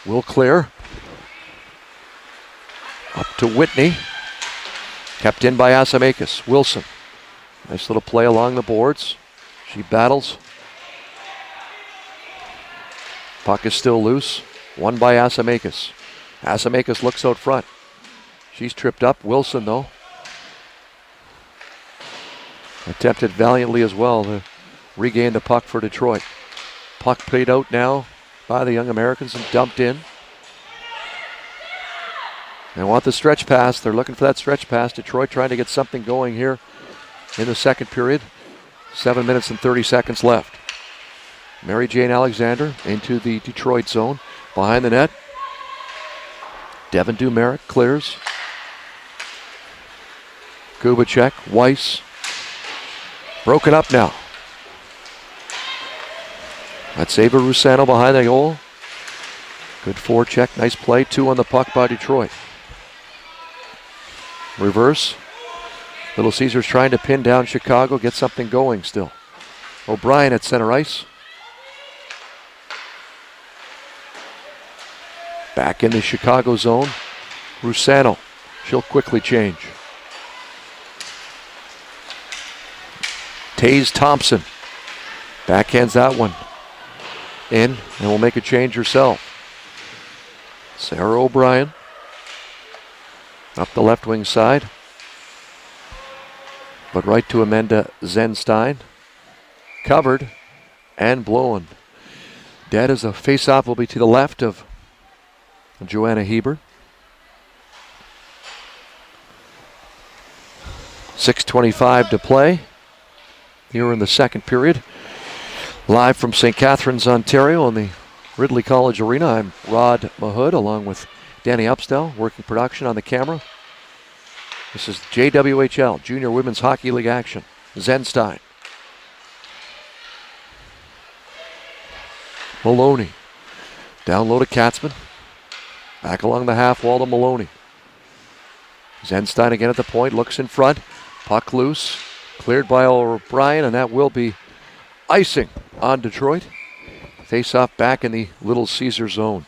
will clear. Up to Whitney. Kept in by Ashamakis. Wilson. Nice little play along the boards. She battles. Puck is still loose. Won by Ashamakis. Ashamakis looks out front. She's tripped up. Wilson, though, attempted valiantly as well to regain the puck for Detroit. Puck played out now by the Young Americans and dumped in. They want the stretch pass. They're looking for that stretch pass. Detroit trying to get something going here in the second period. 7 minutes and 30 seconds left. Mary Jane Alexander into the Detroit zone. Behind the net. Devin Dumeric clears. Kubicek, Weiss. Broken up now. That's Ava Rusano behind the goal. Good forecheck, nice play. 2 on the puck by Detroit. Reverse. Little Caesars trying to pin down Chicago, get something going still. O'Brien at center ice. Back in the Chicago zone. Rusano. She'll quickly change. Taze Thompson. Backhands that one in and will make a change herself. Sarah O'Brien. Up the left wing side. But right to Amanda Zenstein. Covered and blown. Dead as a face-off will be to the left of Joanna Hebert. 6:25 to play here in the second period. Live from St. Catharines, Ontario on the Ridley College Arena. I'm Rod Mahood along with Danny Upstel, working production on the camera. This is JWHL, Junior Women's Hockey League action. Zenstein. Maloney. Down low to Katzman. Back along the half wall to Maloney. Zenstein again at the point, looks in front. Puck loose. Cleared by O'Brien, and that will be icing on Detroit. Face off back in the Little Caesar zone.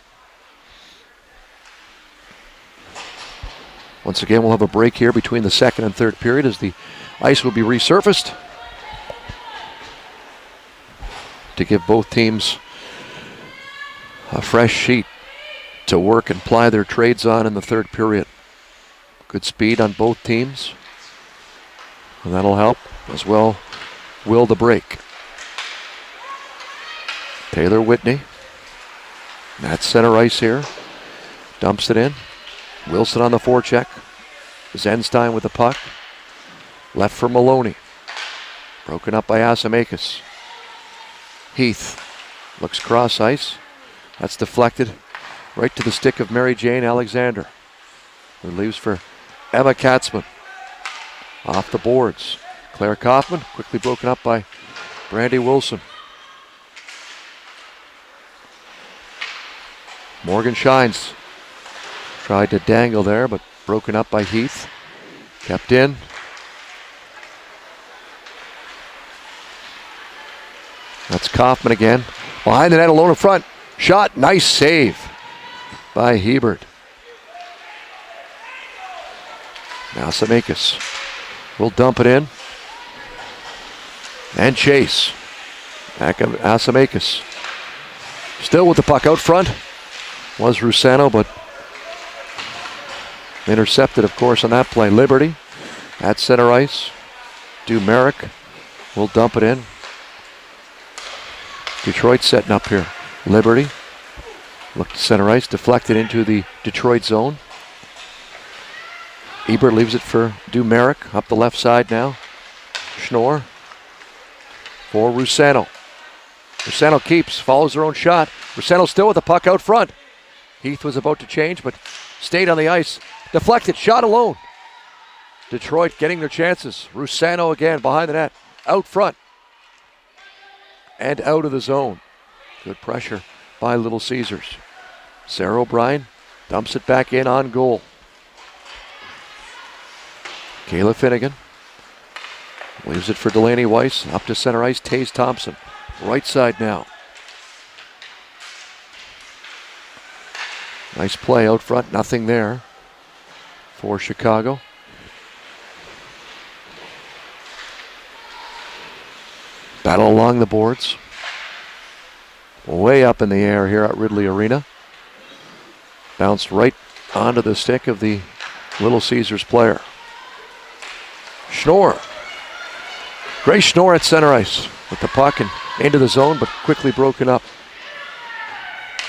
Once again, we'll have a break here between the second and third period as the ice will be resurfaced to give both teams a fresh sheet to work and ply their trades on in the third period. Good speed on both teams, and that'll help as well will the break. Taylor Whitney, that's center ice here, dumps it in. Wilson on the forecheck. Zenstein with the puck. Left for Maloney. Broken up by Ashamakis. Heath looks cross ice. That's deflected right to the stick of Mary Jane Alexander, who leaves for Emma Katzman. Off the boards. Claire Kaufman, quickly broken up by Brandy Wilson. Morgan Shines tried to dangle there, but broken up by Heath. Kept in. That's Kaufman again. Behind the net, alone in front. Shot, nice save by Hebert. Now Samakis will dump it in. And chase. Back of Asamakis. Still with the puck out front. Was Rusano, but intercepted, of course, on that play. Liberty at center ice. Merrick will dump it in. Detroit setting up here. Liberty. Look to center ice. Deflected into the Detroit zone. Ebert leaves it for Merrick. Up the left side now. Schnorr. For Rusano. Rusano keeps, follows her own shot. Rusano still with the puck out front. Heath was about to change, but stayed on the ice. Deflected, shot alone. Detroit getting their chances. Rusano again behind the net. Out front. And out of the zone. Good pressure by Little Caesars. Sarah O'Brien dumps it back in on goal. Kayla Finnegan. Leaves it for Delaney Weiss. Up to center ice, Taze Thompson. Right side now. Nice play out front. Nothing there for Chicago. Battle along the boards. Way up in the air here at Ridley Arena. Bounced right onto the stick of the Little Caesars player. Schnorr. Grace Schnorr at center ice with the puck and into the zone, but quickly broken up.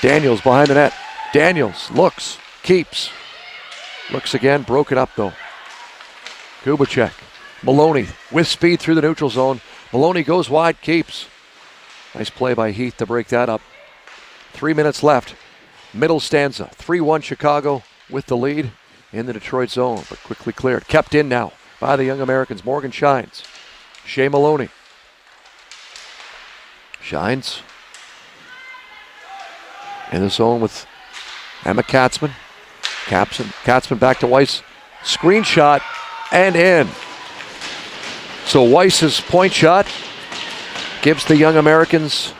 Daniels behind the net. Daniels looks, keeps. Looks again, broken up though. Kubicek. Maloney with speed through the neutral zone. Maloney goes wide, keeps. Nice play by Heath to break that up. 3 minutes left. Middle stanza. 3-1 Chicago with the lead in the Detroit zone, but quickly cleared. Kept in now by the young Americans. Morgan Shines. Shea Maloney. Shines. In the zone with Emma Katzman. Katzman back to Weiss. Screen shot and in. So Weiss's point shot gives the young Americans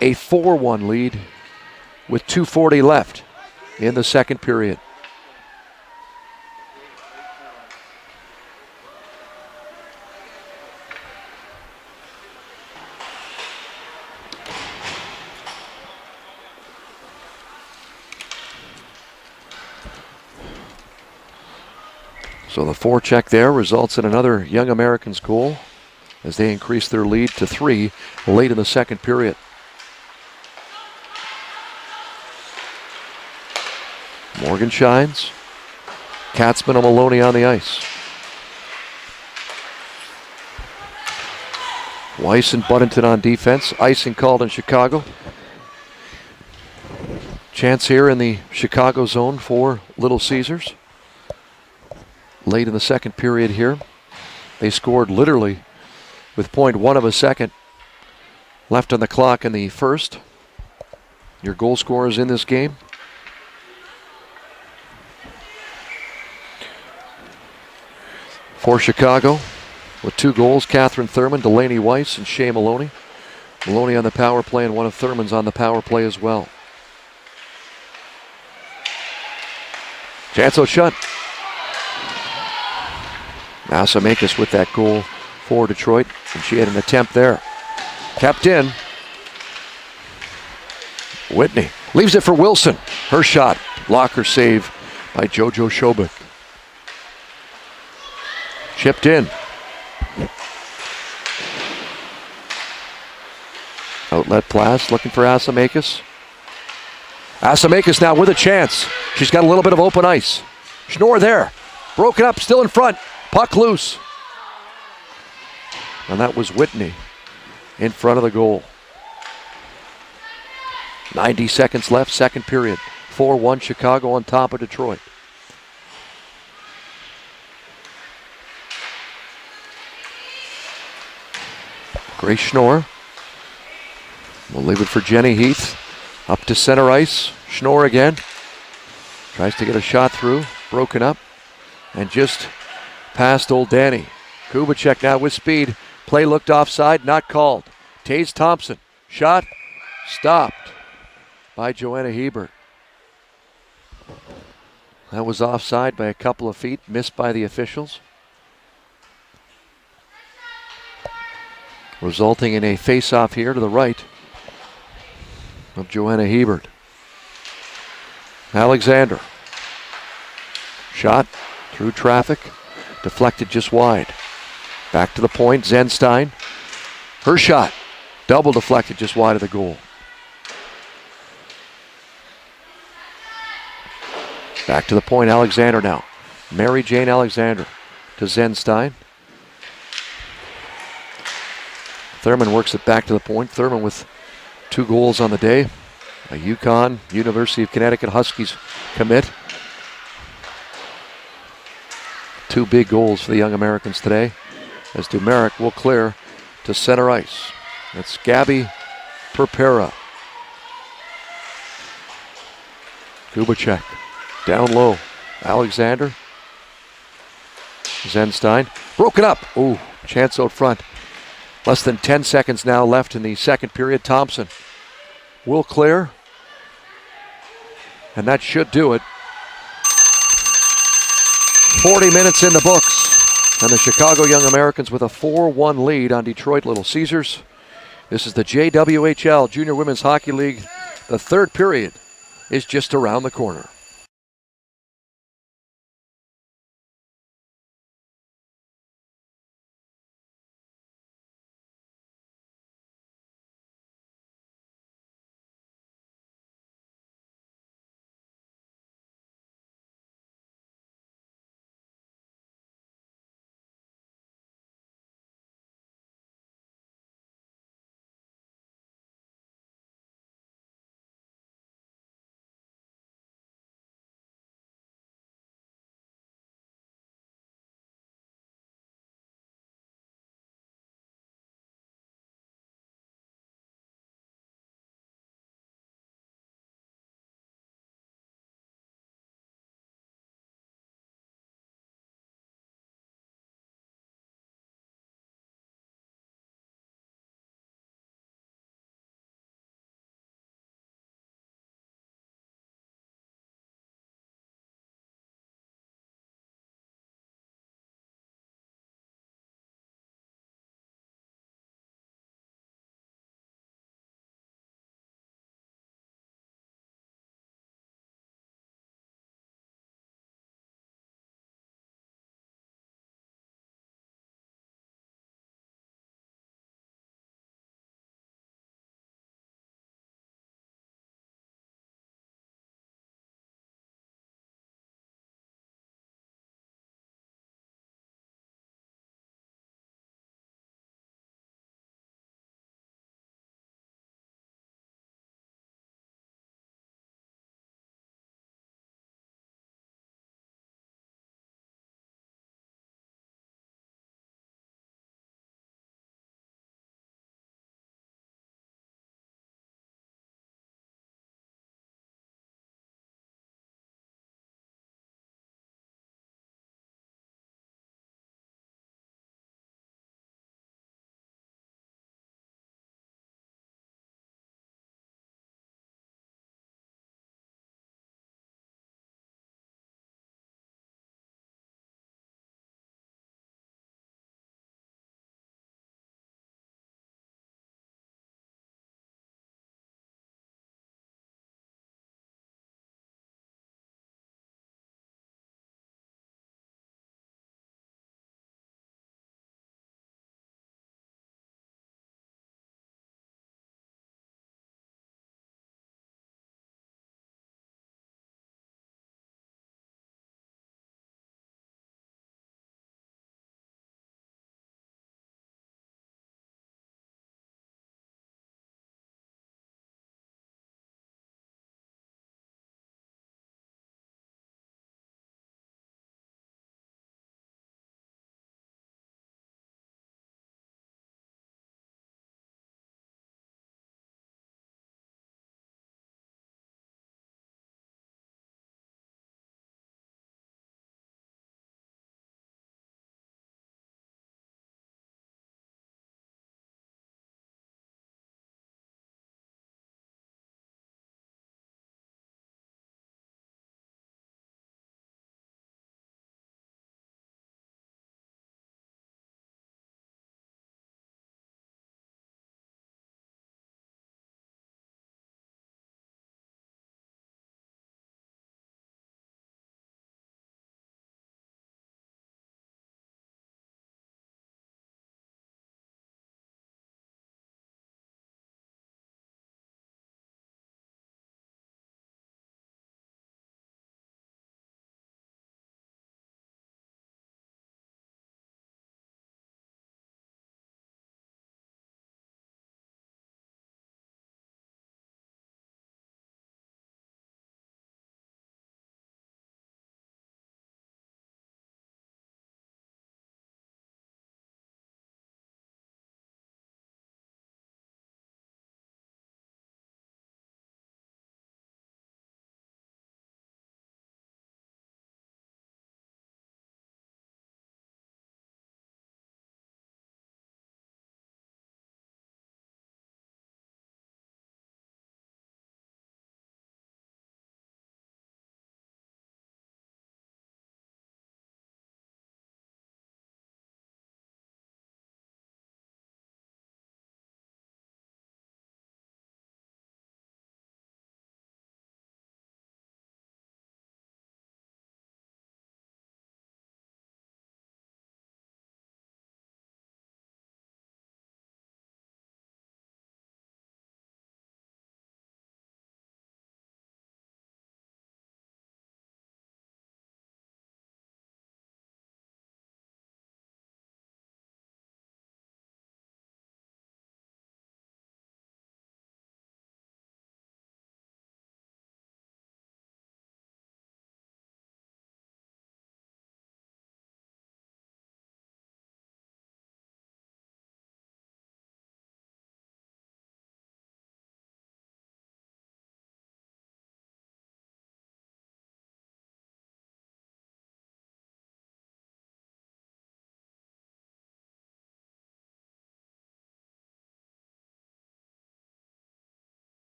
a 4-1 lead with 2:40 left in the second period. So the forecheck there results in another Young Americans goal as they increase their lead to 3 late in the second period. Morgan Shines. Katzman and Maloney on the ice. Weiss and Buddington on defense. Icing called in Chicago. Chance here in the Chicago zone for Little Caesars. Late in the second period here. They scored literally with 0.1 of a second left on the clock in the first. Your goal scorers in this game. For Chicago, with 2 goals, Catherine Thurman, Delaney Weiss, and Shea Maloney. Maloney on the power play, and one of Thurman's on the power play as well. Chance shot. Asamakis with that goal for Detroit, and she had an attempt there. Kept in. Whitney leaves it for Wilson. Her shot. Blocker save by JoJo Shobik. Chipped in. Outlet pass looking for Asamakis. Asamakis now with a chance. She's got a little bit of open ice. Schnorr there. Broken up, still in front. Puck loose. And that was Whitney in front of the goal. 90 seconds left, second period. 4-1 Chicago on top of Detroit. Grace Schnorr will leave it for Jenny Heath. Up to center ice. Schnorr again. Tries to get a shot through. Broken up. And just past old Danny. Kubicek now with speed. Play looked offside. Not called. Taze Thompson. Shot. Stopped by Joanna Hebert. That was offside by a couple of feet. Missed by the officials. Resulting in a face-off here to the right of Joanna Hebert. Alexander. Shot through traffic. Deflected just wide. Back to the point. Zenstein. Her shot. Double deflected just wide of the goal. Back to the point. Alexander now. Mary Jane Alexander to Zenstein. Thurman works it back to the point. Thurman with 2 goals on the day. A UConn, University of Connecticut Huskies commit. 2 big goals for the young Americans today. As Dumeric will clear to center ice. That's Gabby Perpera. Kubicek down low. Alexander. Zenstein. Broken up. Ooh, chance out front. Less than 10 seconds now left in the second period. Thompson will clear. And that should do it. 40 minutes in the books. And the Chicago Young Americans with a 4-1 lead on Detroit Little Caesars. This is the JWHL Junior Women's Hockey League. The third period is just around the corner.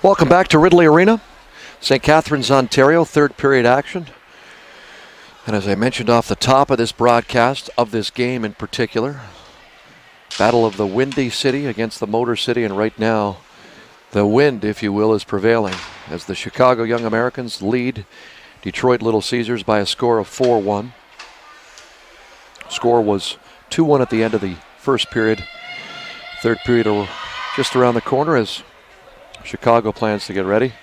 Welcome back to Ridley Arena, St. Catharines, Ontario, third period action. And as I mentioned off the top of this broadcast, of this game in particular, battle of the Windy City against the Motor City, and right now the wind, if you will, is prevailing as the Chicago Young Americans lead Detroit Little Caesars by a score of 4-1. Score was 2-1 at the end of the first period. Third period just around the corner as Chicago plans to get ready.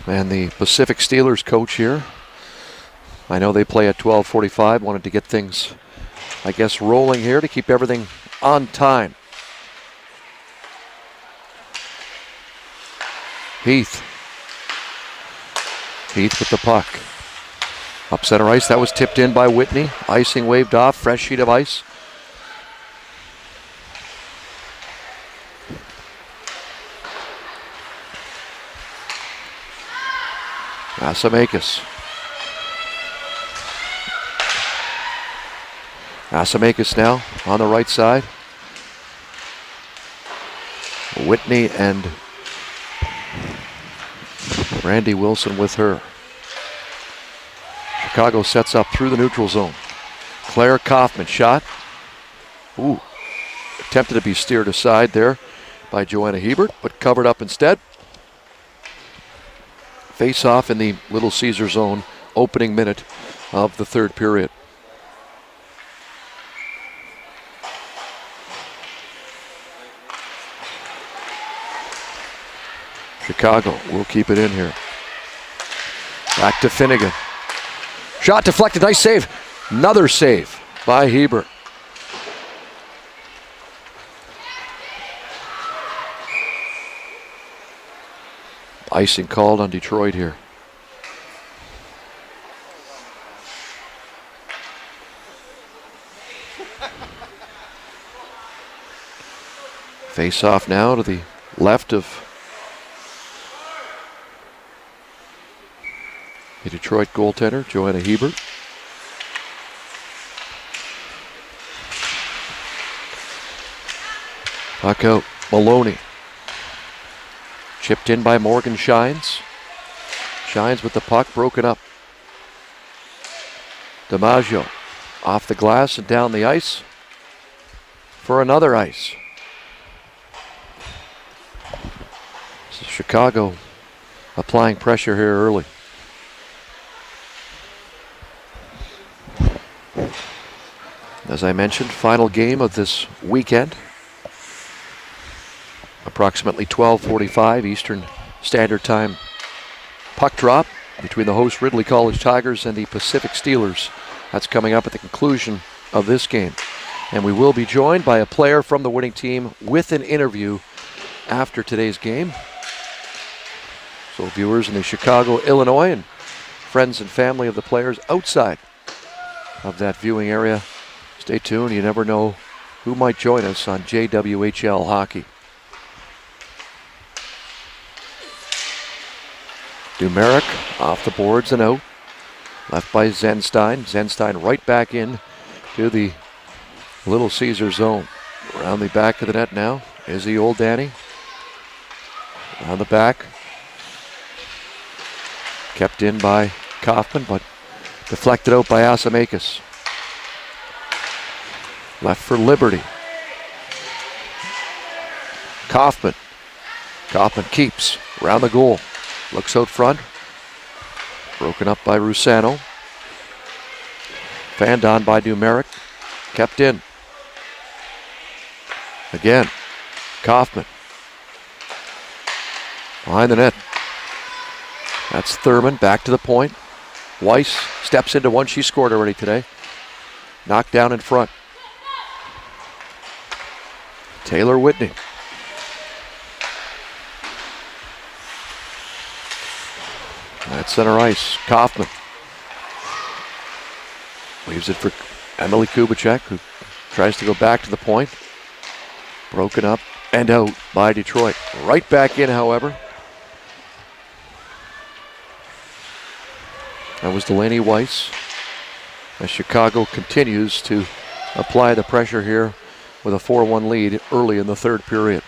And the Pacific Steelers coach here, I know they play at 12:45, wanted to get things, I guess, rolling here to keep everything on time. Heath with the puck. Up center ice, that was tipped in by Whitney. Icing waved off, fresh sheet of ice. Asamakis now on the right side. Whitney and Randy Wilson with her. Chicago sets up through the neutral zone. Claire Kaufman shot. Attempted to be steered aside there by Joanna Hebert, but covered up instead. Face off in the Little Caesar zone, opening minute of the third period. Chicago will keep it in here. Back to Finnegan. Shot deflected, nice save. Another save by Hebert. Icing called on Detroit here. Face off now to the left of the Detroit goaltender, Joanna Hebert. Puck out, Maloney. Chipped in by Morgan Shines. Shines with the puck, broken up. DiMaggio off the glass and down the ice for another ice. So Chicago applying pressure here early. As I mentioned, final game of this weekend. Approximately 12:45 Eastern Standard Time puck drop between the host Ridley College Tigers and the Pacific Steelers. That's coming up at the conclusion of this game. And we will be joined by a player from the winning team with an interview after today's game. So viewers in the Chicago, Illinois, and friends and family of the players outside of that viewing area, stay tuned. You never know who might join us on JWHL Hockey. Dumeric off the boards and out. Left by Zenstein. Zenstein right back in to the Little Caesar zone. Around the back of the net now is the old Danny. On the back. Kept in by Kaufman, but deflected out by Asamakis. Left for Liberty. Kaufman. Kaufman keeps around the goal. Looks out front. Broken up by Rusano. Fanned on by Dumeric. Kept in. Again. Kaufman. Behind the net. That's Thurman back to the point. Weiss steps into one she scored already today. Knocked down in front. Taylor Whitney. At center ice, Kaufman. Leaves it for Emily Kubicek, who tries to go back to the point. Broken up and out by Detroit. Right back in, however. That was Delaney Weiss. as Chicago continues to apply the pressure here with a 4-1 lead early in the third period.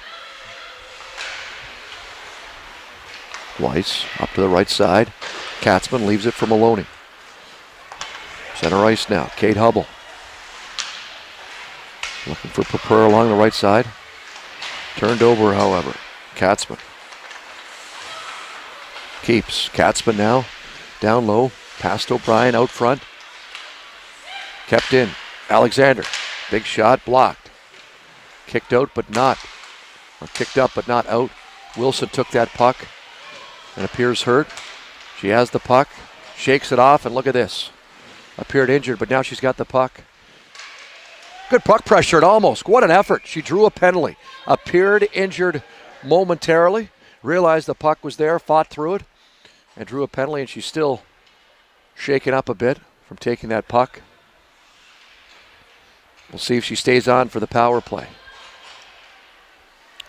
Weiss up to the right side. Katzman leaves it for Maloney. Center ice now. Kate Hubble. Looking for Purpur along the right side. Turned over, however. Katzman. Keeps. Katzman now. Down low. Past O'Brien out front. Kept in. Alexander. Big shot. Blocked. Kicked out but not. Or kicked up but not out. Wilson took that puck and appears hurt. She has the puck. Shakes it off, and look at this. Appeared injured, but now she's got the puck. Good puck pressure at almost. What an effort. She drew a penalty. Appeared injured momentarily. Realized the puck was there, fought through it, and drew a penalty, and she's still shaken up a bit from taking that puck. We'll see if she stays on for the power play.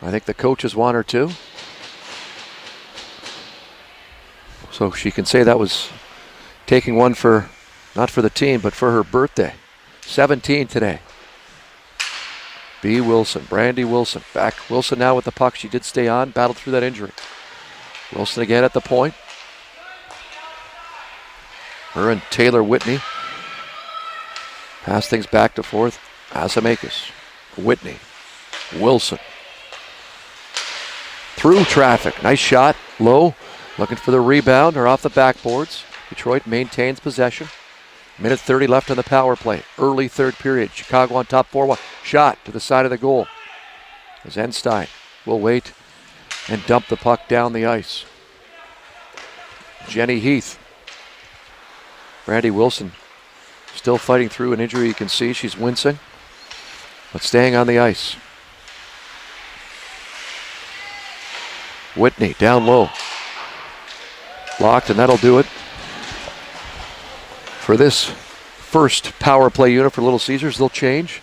I think the coaches want her to. So she can say that was taking one for, not for the team, but for her birthday. 17 today. B. Wilson, Brandy Wilson. Back Wilson now with the puck. She did stay on, battled through that injury. Wilson again at the point. Her and Taylor Whitney pass things back to forth. Asamakis, Whitney, Wilson. Through traffic. Nice shot. Low. Looking for the rebound or off the backboards. Detroit maintains possession. Minute 30 left on the power play. Early third period. Chicago on top 4-1. Shot to the side of the goal. As Enstein will wait and dump the puck down the ice. Jenny Heath. Brandy Wilson still fighting through an injury. You can see she's wincing, but staying on the ice. Whitney down low. Blocked, and that'll do it for this first power play unit for Little Caesars. They'll change.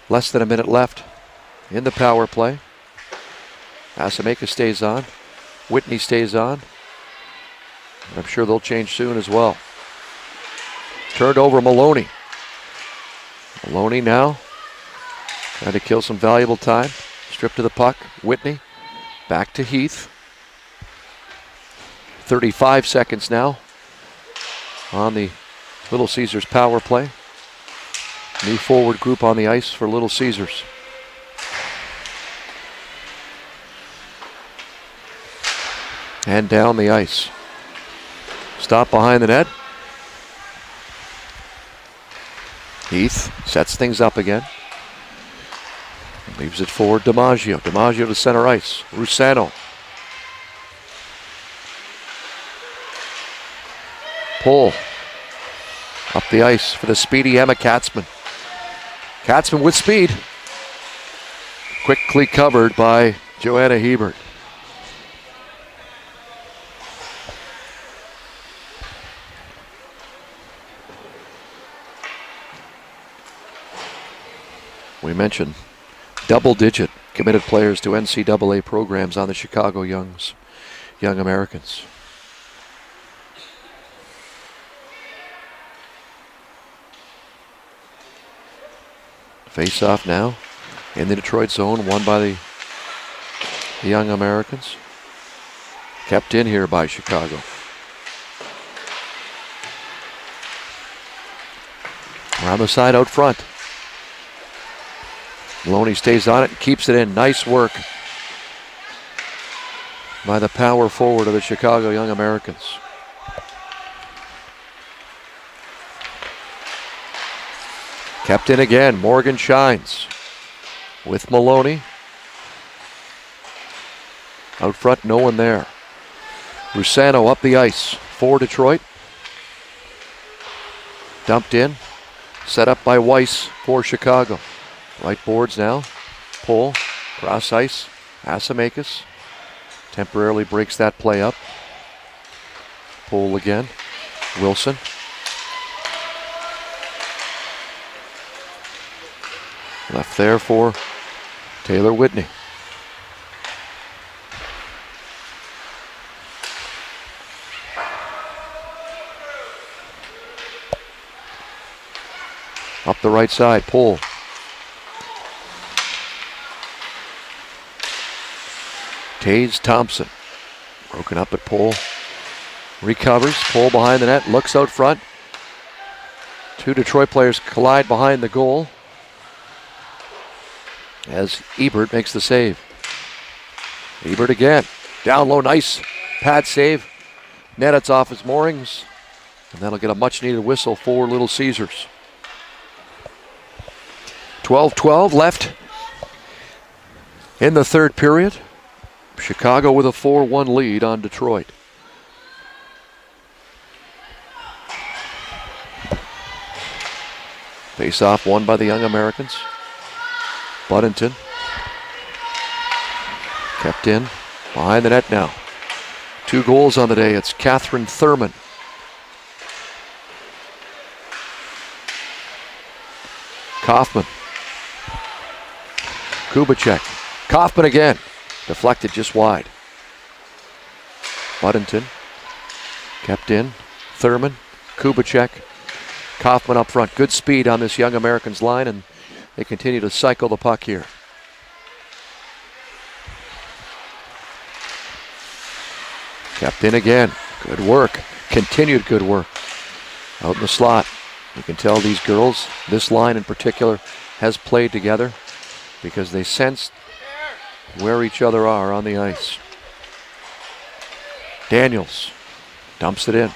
Less than a minute left in the power play. Asamakis stays on. Whitney stays on. I'm sure they'll change soon as well. Turned over Maloney. Maloney now trying to kill some valuable time. Stripped to the puck. Whitney back to Heath. 35 seconds now on the Little Caesars power play. New forward group on the ice for Little Caesars. And down the ice. Stop behind the net. Heath sets things up again. Leaves it forward, DiMaggio. DiMaggio to center ice. Rusano. Pull. Up the ice for the speedy Emma Katzman. Katzman with speed. Quickly covered by Joanna Hebert. We mentioned double-digit committed players to NCAA programs on the Chicago Young Americans. Face-off now in the Detroit zone, won by the Young Americans. Kept in here by Chicago. Around the side out front. Maloney stays on it and keeps it in. Nice work by the power forward of the Chicago Young Americans. Kept in again. Morgan shines with Maloney. Out front, no one there. Rusano up the ice for Detroit. Dumped in. Set up by Weiss for Chicago. Right boards now. Pull. Cross ice. Asamakis temporarily breaks that play up. Pull again. Wilson. Left there for Taylor Whitney. Up the right side, Pohl. Taze Thompson. Broken up at Pohl. Recovers. Pohl behind the net. Looks out front. Two Detroit players collide behind the goal as Ebert makes the save. Ebert again. Down low. Nice pad save. Nedet's off his moorings. And that'll get a much needed whistle for Little Caesars. 12-12 left in the third period. Chicago with a 4-1 lead on Detroit. Face-off won by the Young Americans. Buddington. Kept in. Behind the net now. 2 goals on the day. It's Catherine Thurman. Kaufman. Kubicek. Kaufman again. Deflected just wide. Buddington. Kept in. Thurman. Kubicek. Kaufman up front. Good speed on this Young Americans line, and they continue to cycle the puck here. Kept in again. Good work. Continued good work. Out in the slot. You can tell these girls, this line in particular, has played together because they sense where each other are on the ice. Daniels dumps it in.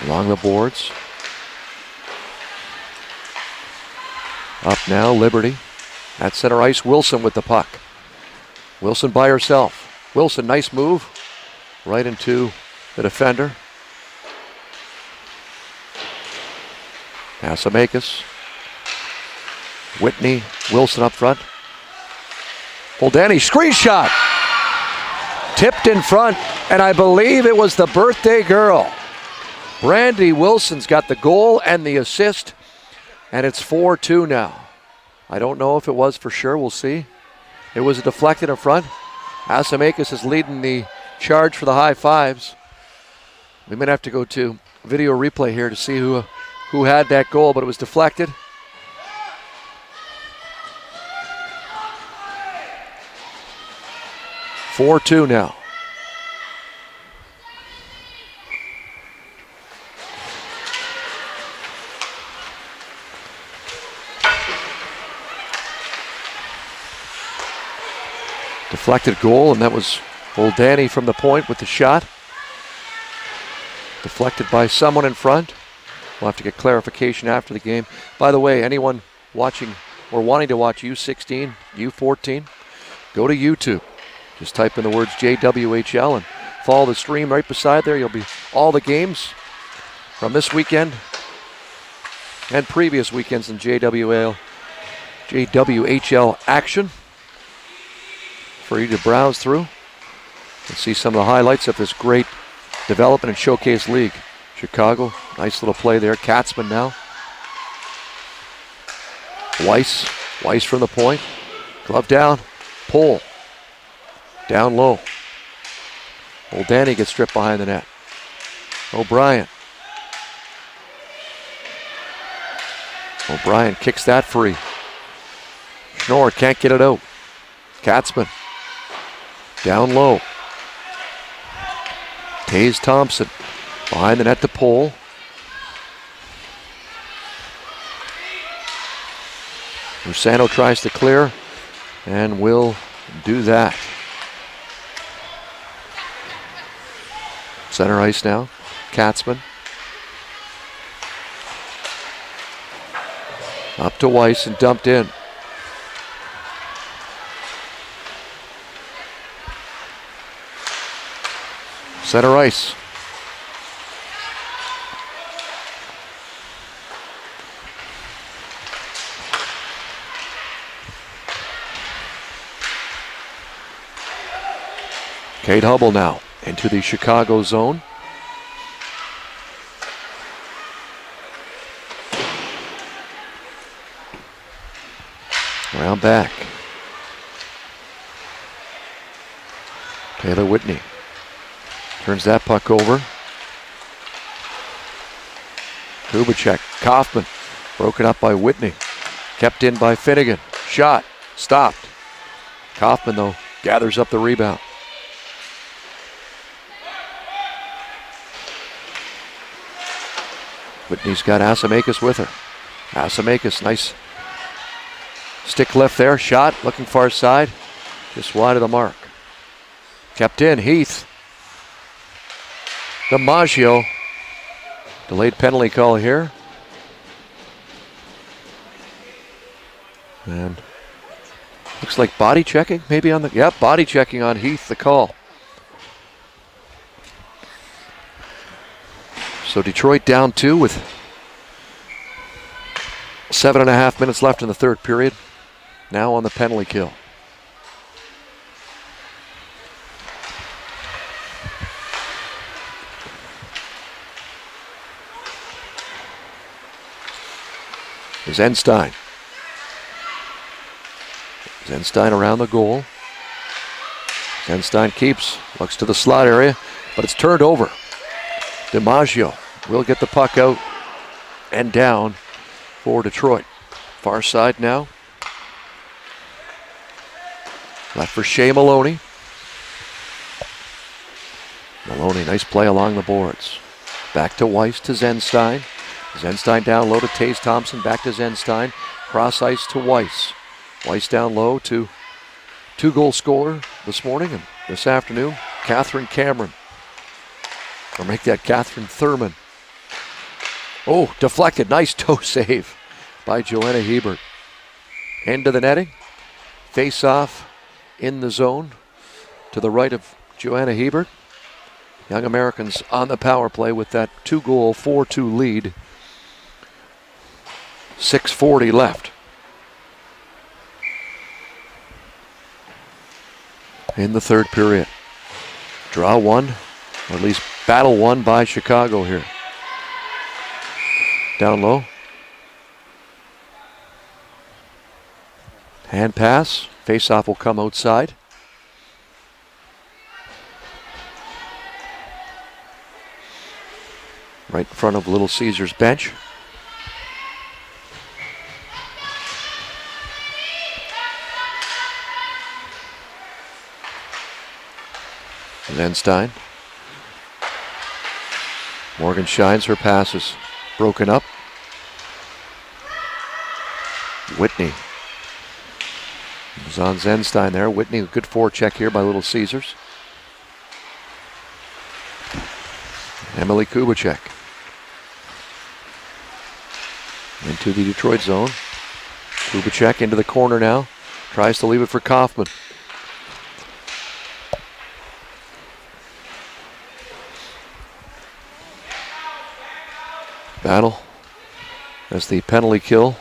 Along the boards. Up now, Liberty. At center ice, Wilson with the puck. Wilson by herself. Wilson, nice move. Right into the defender. Asamakis. Whitney, Wilson up front. Holdani, screenshot. Tipped in front, and I believe it was the birthday girl. Brandy Wilson's got the goal and the assist, and it's 4-2 now. I don't know if it was for sure. We'll see. It was deflected in front. Asamakis is leading the charge for the high fives. We might have to go to video replay here to see who had that goal, but it was deflected. Four-2 now. Deflected goal, and that was old Danny from the point with the shot. Deflected by someone in front. We'll have to get clarification after the game. By the way, anyone watching or wanting to watch U16, U14, go to YouTube. Just type in the words JWHL and follow the stream right beside there. You'll be all the games from this weekend and previous weekends in JWHL action for you to browse through and see some of the highlights of this great development and showcase league. Chicago, nice little play there. Katzman now. Weiss from the point. Glove down. Pohl. Down low. Old Danny gets stripped behind the net. O'Brien kicks that free. Schnorr can't get it out. Katzman. Down low. Taze Thompson. Behind the net to Pohl. Rusano tries to clear and will do that. Center ice now. Katzman. Up to Weiss and dumped in. Center ice. Kate Hubble now into the Chicago zone. Around back. Taylor Whitney turns that puck over. Kubicek, Kaufman, broken up by Whitney. Kept in by Finnegan. Shot, stopped. Kaufman, though, gathers up the rebound. Whitney's got Asamakis with her. Asamakis, nice stick lift there. Shot, looking far side. Just wide of the mark. Kept in, Heath. DiMaggio. Delayed penalty call here. And looks like body checking, maybe on the, yep, body checking on Heath, the call. So Detroit down 2 with 7.5 minutes left in the third period. Now on the penalty kill. Zenstein. Zenstein around the goal. Zenstein keeps, looks to the slot area, but it's turned over. DiMaggio will get the puck out and down for Detroit. Far side now. Left for Shea Maloney. Maloney, nice play along the boards. Back to Weiss to Zenstein. Zenstein down low to Taze Thompson. Back to Zenstein. Cross ice to Weiss. Weiss down low to two-goal scorer this morning and this afternoon, Catherine Cameron. Or make that Catherine Thurman. Oh, deflected. Nice toe save by Joanna Hebert. Into the netting. Face off in the zone to the right of Joanna Hebert. Young Americans on the power play with that 2-goal, 4-2 lead. 6:40 left. In the third period. Draw one, or at least battle won by Chicago here. Down low. Hand pass. Face-off will come outside. Right in front of Little Caesars bench. Zenstein. Morgan shines, her pass is broken up. Whitney is on Zenstein there. Whitney, a good forecheck here by Little Caesars. Emily Kubicek. Into the Detroit zone. Kubicek into the corner now. Tries to leave it for Kaufman. Battle as the penalty kill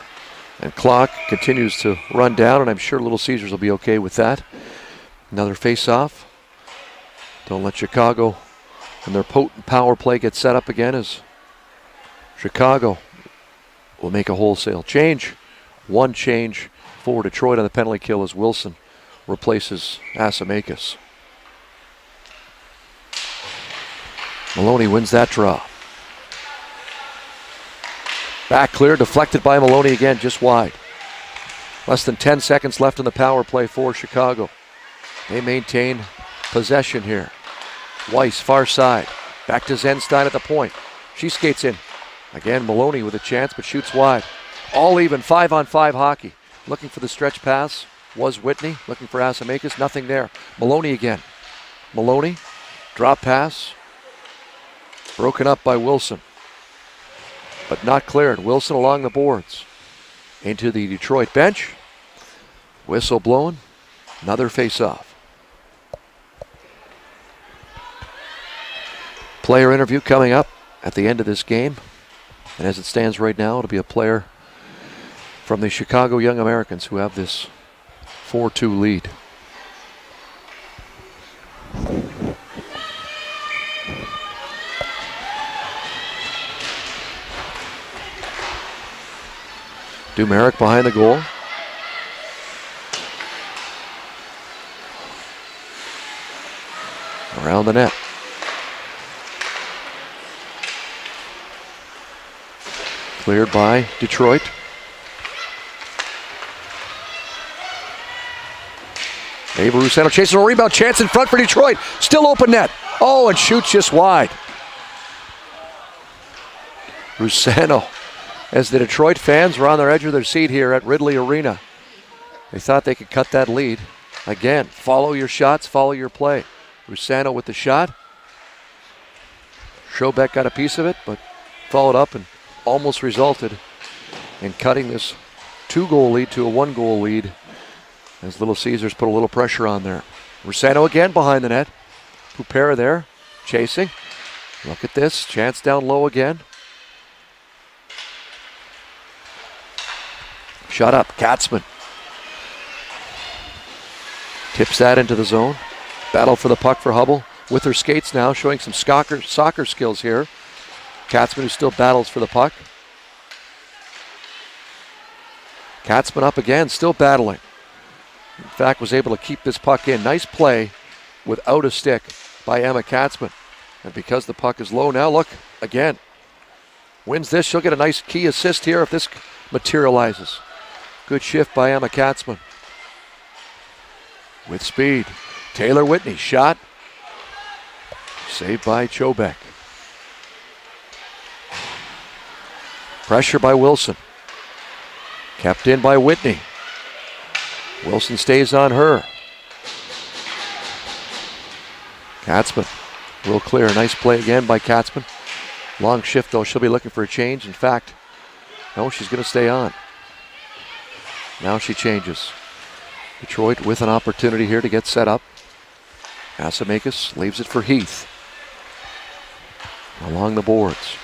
and clock continues to run down, and I'm sure Little Caesars will be okay with that. Another face-off. Don't let Chicago and their potent power play get set up again as Chicago will make a wholesale change. One change for Detroit on the penalty kill as Wilson replaces Asamakis. Maloney wins that draw. Back clear, deflected by Maloney again, just wide. Less than 10 seconds left in the power play for Chicago. They maintain possession here. Weiss, far side. Back to Zenstein at the point. She skates in. Again, Maloney with a chance, but shoots wide. All even, 5-on-5 hockey. Looking for the stretch pass was Whitney. Looking for Asamakis, nothing there. Maloney again. Maloney, drop pass. Broken up by Wilson, but not cleared. Wilson along the boards. Into the Detroit bench. Whistle blown. Another face-off. Player interview coming up at the end of this game. And as it stands right now, it'll be a player from the Chicago Young Americans who have this 4-2 lead. Dumeric behind the goal. Around the net. Cleared by Detroit. Ava Rusano chases a rebound. Chance in front for Detroit. Still open net. Oh, and shoots just wide. Rusano, as the Detroit fans were on their edge of their seat here at Ridley Arena. They thought they could cut that lead. Again, follow your shots, follow your play. Rusano with the shot. Schobeck got a piece of it, but followed up and almost resulted in cutting this 2-goal lead to a 1-goal lead as Little Caesars put a little pressure on there. Rusano again behind the net. Pupera there, chasing. Look at this, chance down low again. Shot up, Katzman. Tips that into the zone. Battle for the puck for Hubble with her skates now, showing some soccer skills here. Katzman, who still battles for the puck. Katzman up again, still battling. In fact, was able to keep this puck in. Nice play without a stick by Emma Katzman. And because the puck is low now, look, again. Wins this, she'll get a nice key assist here if this materializes. Good shift by Emma Katzman. With speed. Taylor Whitney, shot. Saved by Schobeck. Pressure by Wilson. Kept in by Whitney. Wilson stays on her. Katzman, real clear. Nice play again by Katzman. Long shift though, she'll be looking for a change. In fact, no, she's going to stay on. Now she changes. Detroit with an opportunity here to get set up. Asamakis leaves it for Heath. Along the boards.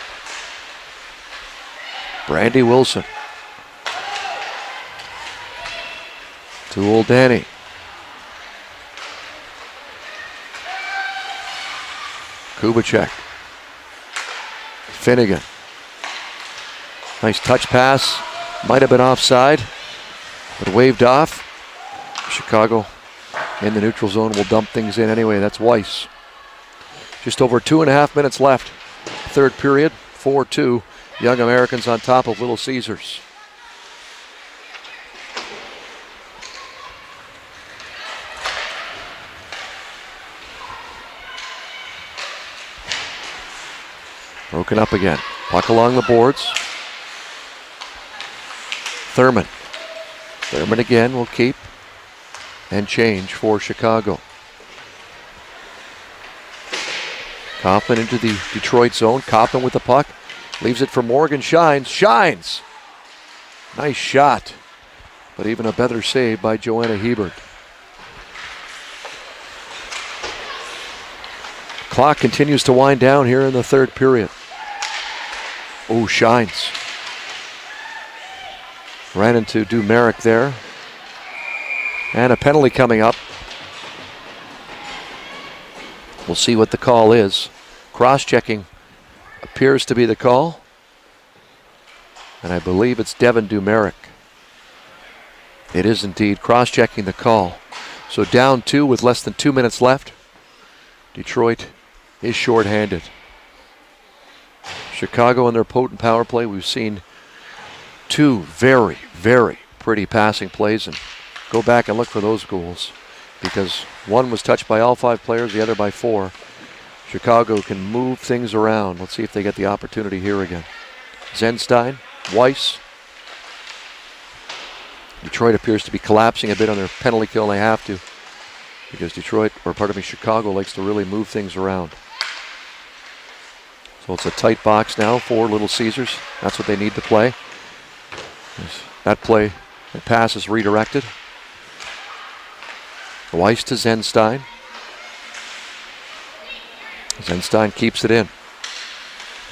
Brandy Wilson. To Old Danny. Kubicek. Finnegan. Nice touch pass. Might have been offside, but waved off. Chicago in the neutral zone will dump things in anyway. That's Weiss. Just over 2.5 minutes left. Third period, 4-2. Young Americans on top of Little Caesars. Broken up again. Puck along the boards. Thurman. Thurman again will keep and change for Chicago. Kaufman into the Detroit zone. Kaufman with the puck. Leaves it for Morgan. Shines. Shines! Nice shot. But even a better save by Joanna Hebert. Clock continues to wind down here in the third period. Oh, Shines. Ran into Dumeric there. And a penalty coming up. We'll see what the call is. Cross-checking appears to be the call. And I believe it's Devin Dumeric. It is indeed cross-checking the call. So down 2 with less than 2 minutes left. Detroit is shorthanded. Chicago in their potent power play. We've seen 2 very, very pretty passing plays. And go back and look for those goals. Because one was touched by all 5 players, the other by 4. Chicago can move things around. Let's see if they get the opportunity here again. Zenstein, Weiss. Detroit appears to be collapsing a bit on their penalty kill, and they have to. Because Chicago likes to really move things around. So it's a tight box now for Little Caesars. That's what they need to play. That pass is redirected. Weiss to Zenstein. Zenstein keeps it in.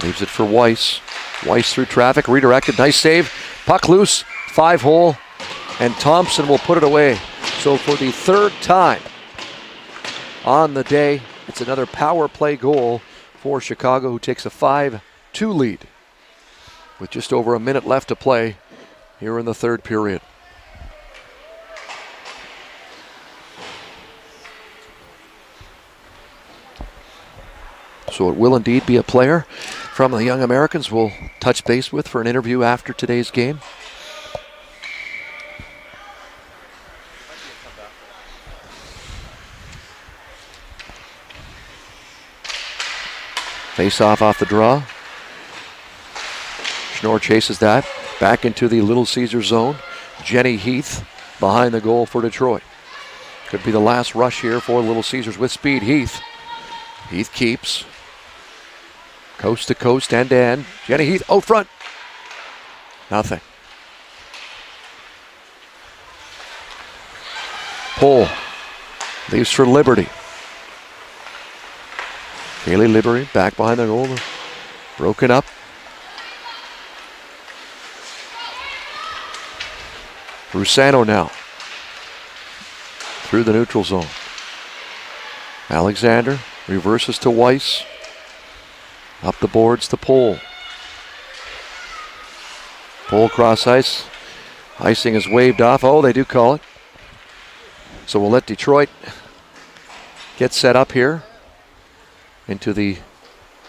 Leaves it for Weiss. Weiss through traffic, redirected, nice save. Puck loose, 5-hole, and Thompson will put it away. So for the third time on the day, it's another power play goal for Chicago, who takes a 5-2 lead with just over a minute left to play here in the third period. So it will indeed be a player from the Young Americans we'll touch base with for an interview after today's game. Face off the draw. Schnorr chases that. Back into the Little Caesar zone. Jenny Heath behind the goal for Detroit. Could be the last rush here for Little Caesars with speed. Heath keeps. Coast to coast, end to end. Jenny Heath out front. Nothing. Pull. Leaves for Liberty. Kaylee Liberty back behind the goal. Broken up. Rusano now. Through the neutral zone. Alexander reverses to Weiss. Up the boards to Pohl. Pohl cross ice. Icing is waved off. Oh, they do call it. So we'll let Detroit get set up here into the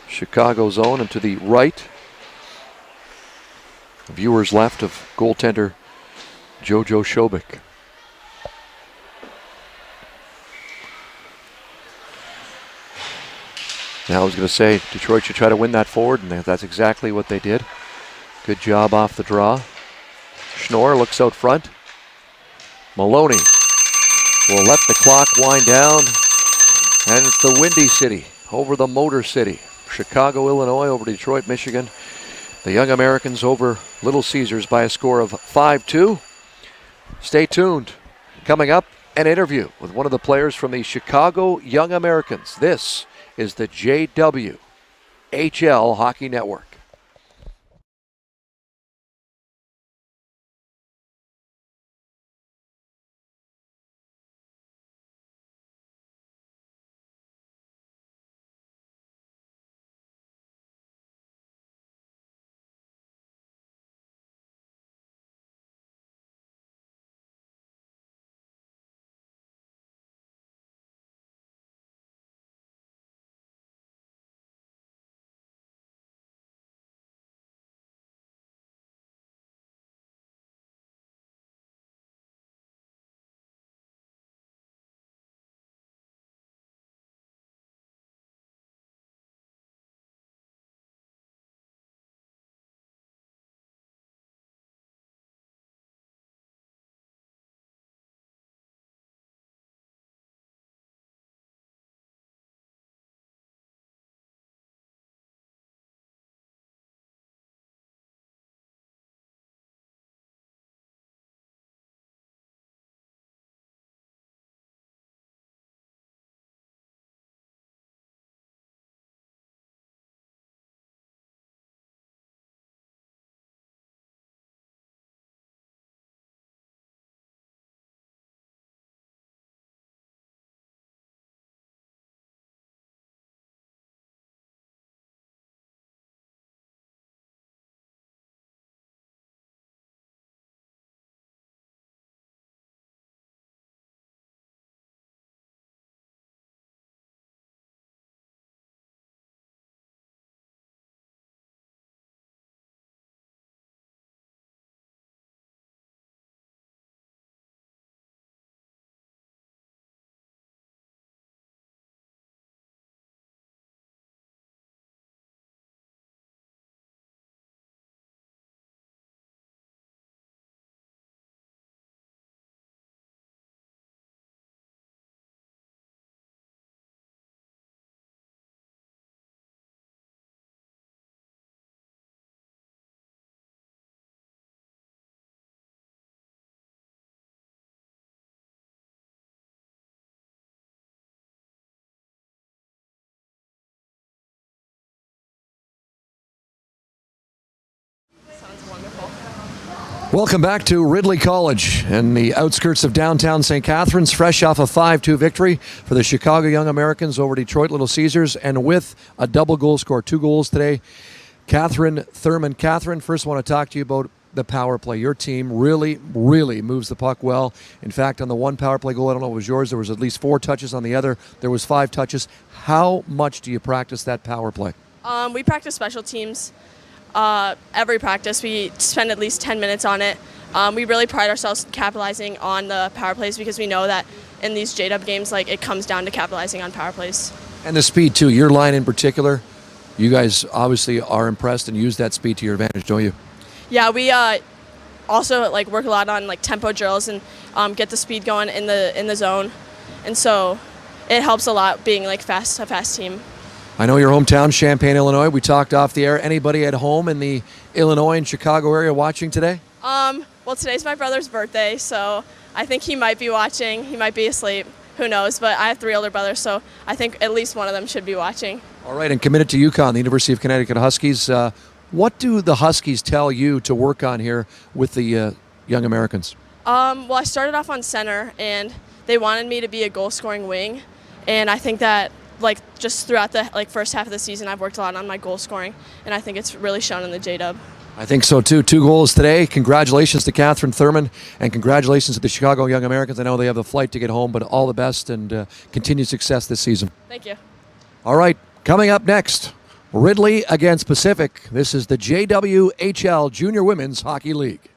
Chicago zone and to the right. Viewers left of goaltender Jojo Shobik. Now I was going to say Detroit should try to win that forward, and that's exactly what they did. Good job off the draw. Schnorr looks out front. Maloney will let the clock wind down, and it's the Windy City over the Motor City. Chicago, Illinois over Detroit, Michigan. The Young Americans over Little Caesars by a score of 5-2. Stay tuned. Coming up, an interview with one of the players from the Chicago Young Americans. This is the JWHL Hockey Network. Welcome back to Ridley College in the outskirts of downtown St. Catharines, fresh off a 5-2 victory for the Chicago Young Americans over Detroit Little Caesars, and with a double goal score, 2 goals today. Catherine Thurman. Catherine, first I want to talk to you about the power play. Your team really, really moves the puck well. In fact, on the one power play goal, I don't know if it was yours, there was at least 4 touches. On the other, there was 5 touches. How much do you practice that power play? We practice special teams every practice. We spend at least 10 minutes on it. We really pride ourselves capitalizing on the power plays because we know that in these JW games, like, it comes down to capitalizing on power plays. And the speed, too. Your line in particular, you guys obviously are impressed and use that speed to your advantage, don't you? Yeah, we also like work a lot on like tempo drills and get the speed going in the zone, and so it helps a lot being like a fast team. I know your hometown, Champaign, Illinois. We talked off the air. Anybody at home in the Illinois and Chicago area watching today? Well, today's my brother's birthday, so I think he might be watching. He might be asleep. Who knows? But I have 3 older brothers, so I think at least one of them should be watching. All right, and committed to UConn, the University of Connecticut Huskies. What do the Huskies tell you to work on here with the young Americans? Well, I started off on center, and they wanted me to be a goal-scoring wing, and I think that like just throughout the first half of the season, I've worked a lot on my goal scoring, and I think it's really shown in the JW. I think so too. 2 goals today. Congratulations to Catherine Thurman, and congratulations to the Chicago Young Americans. I know they have a flight to get home, but all the best and continued success this season. Thank you. All right, coming up next, Ridley against Pacific. This is the JWHL Junior Women's Hockey League.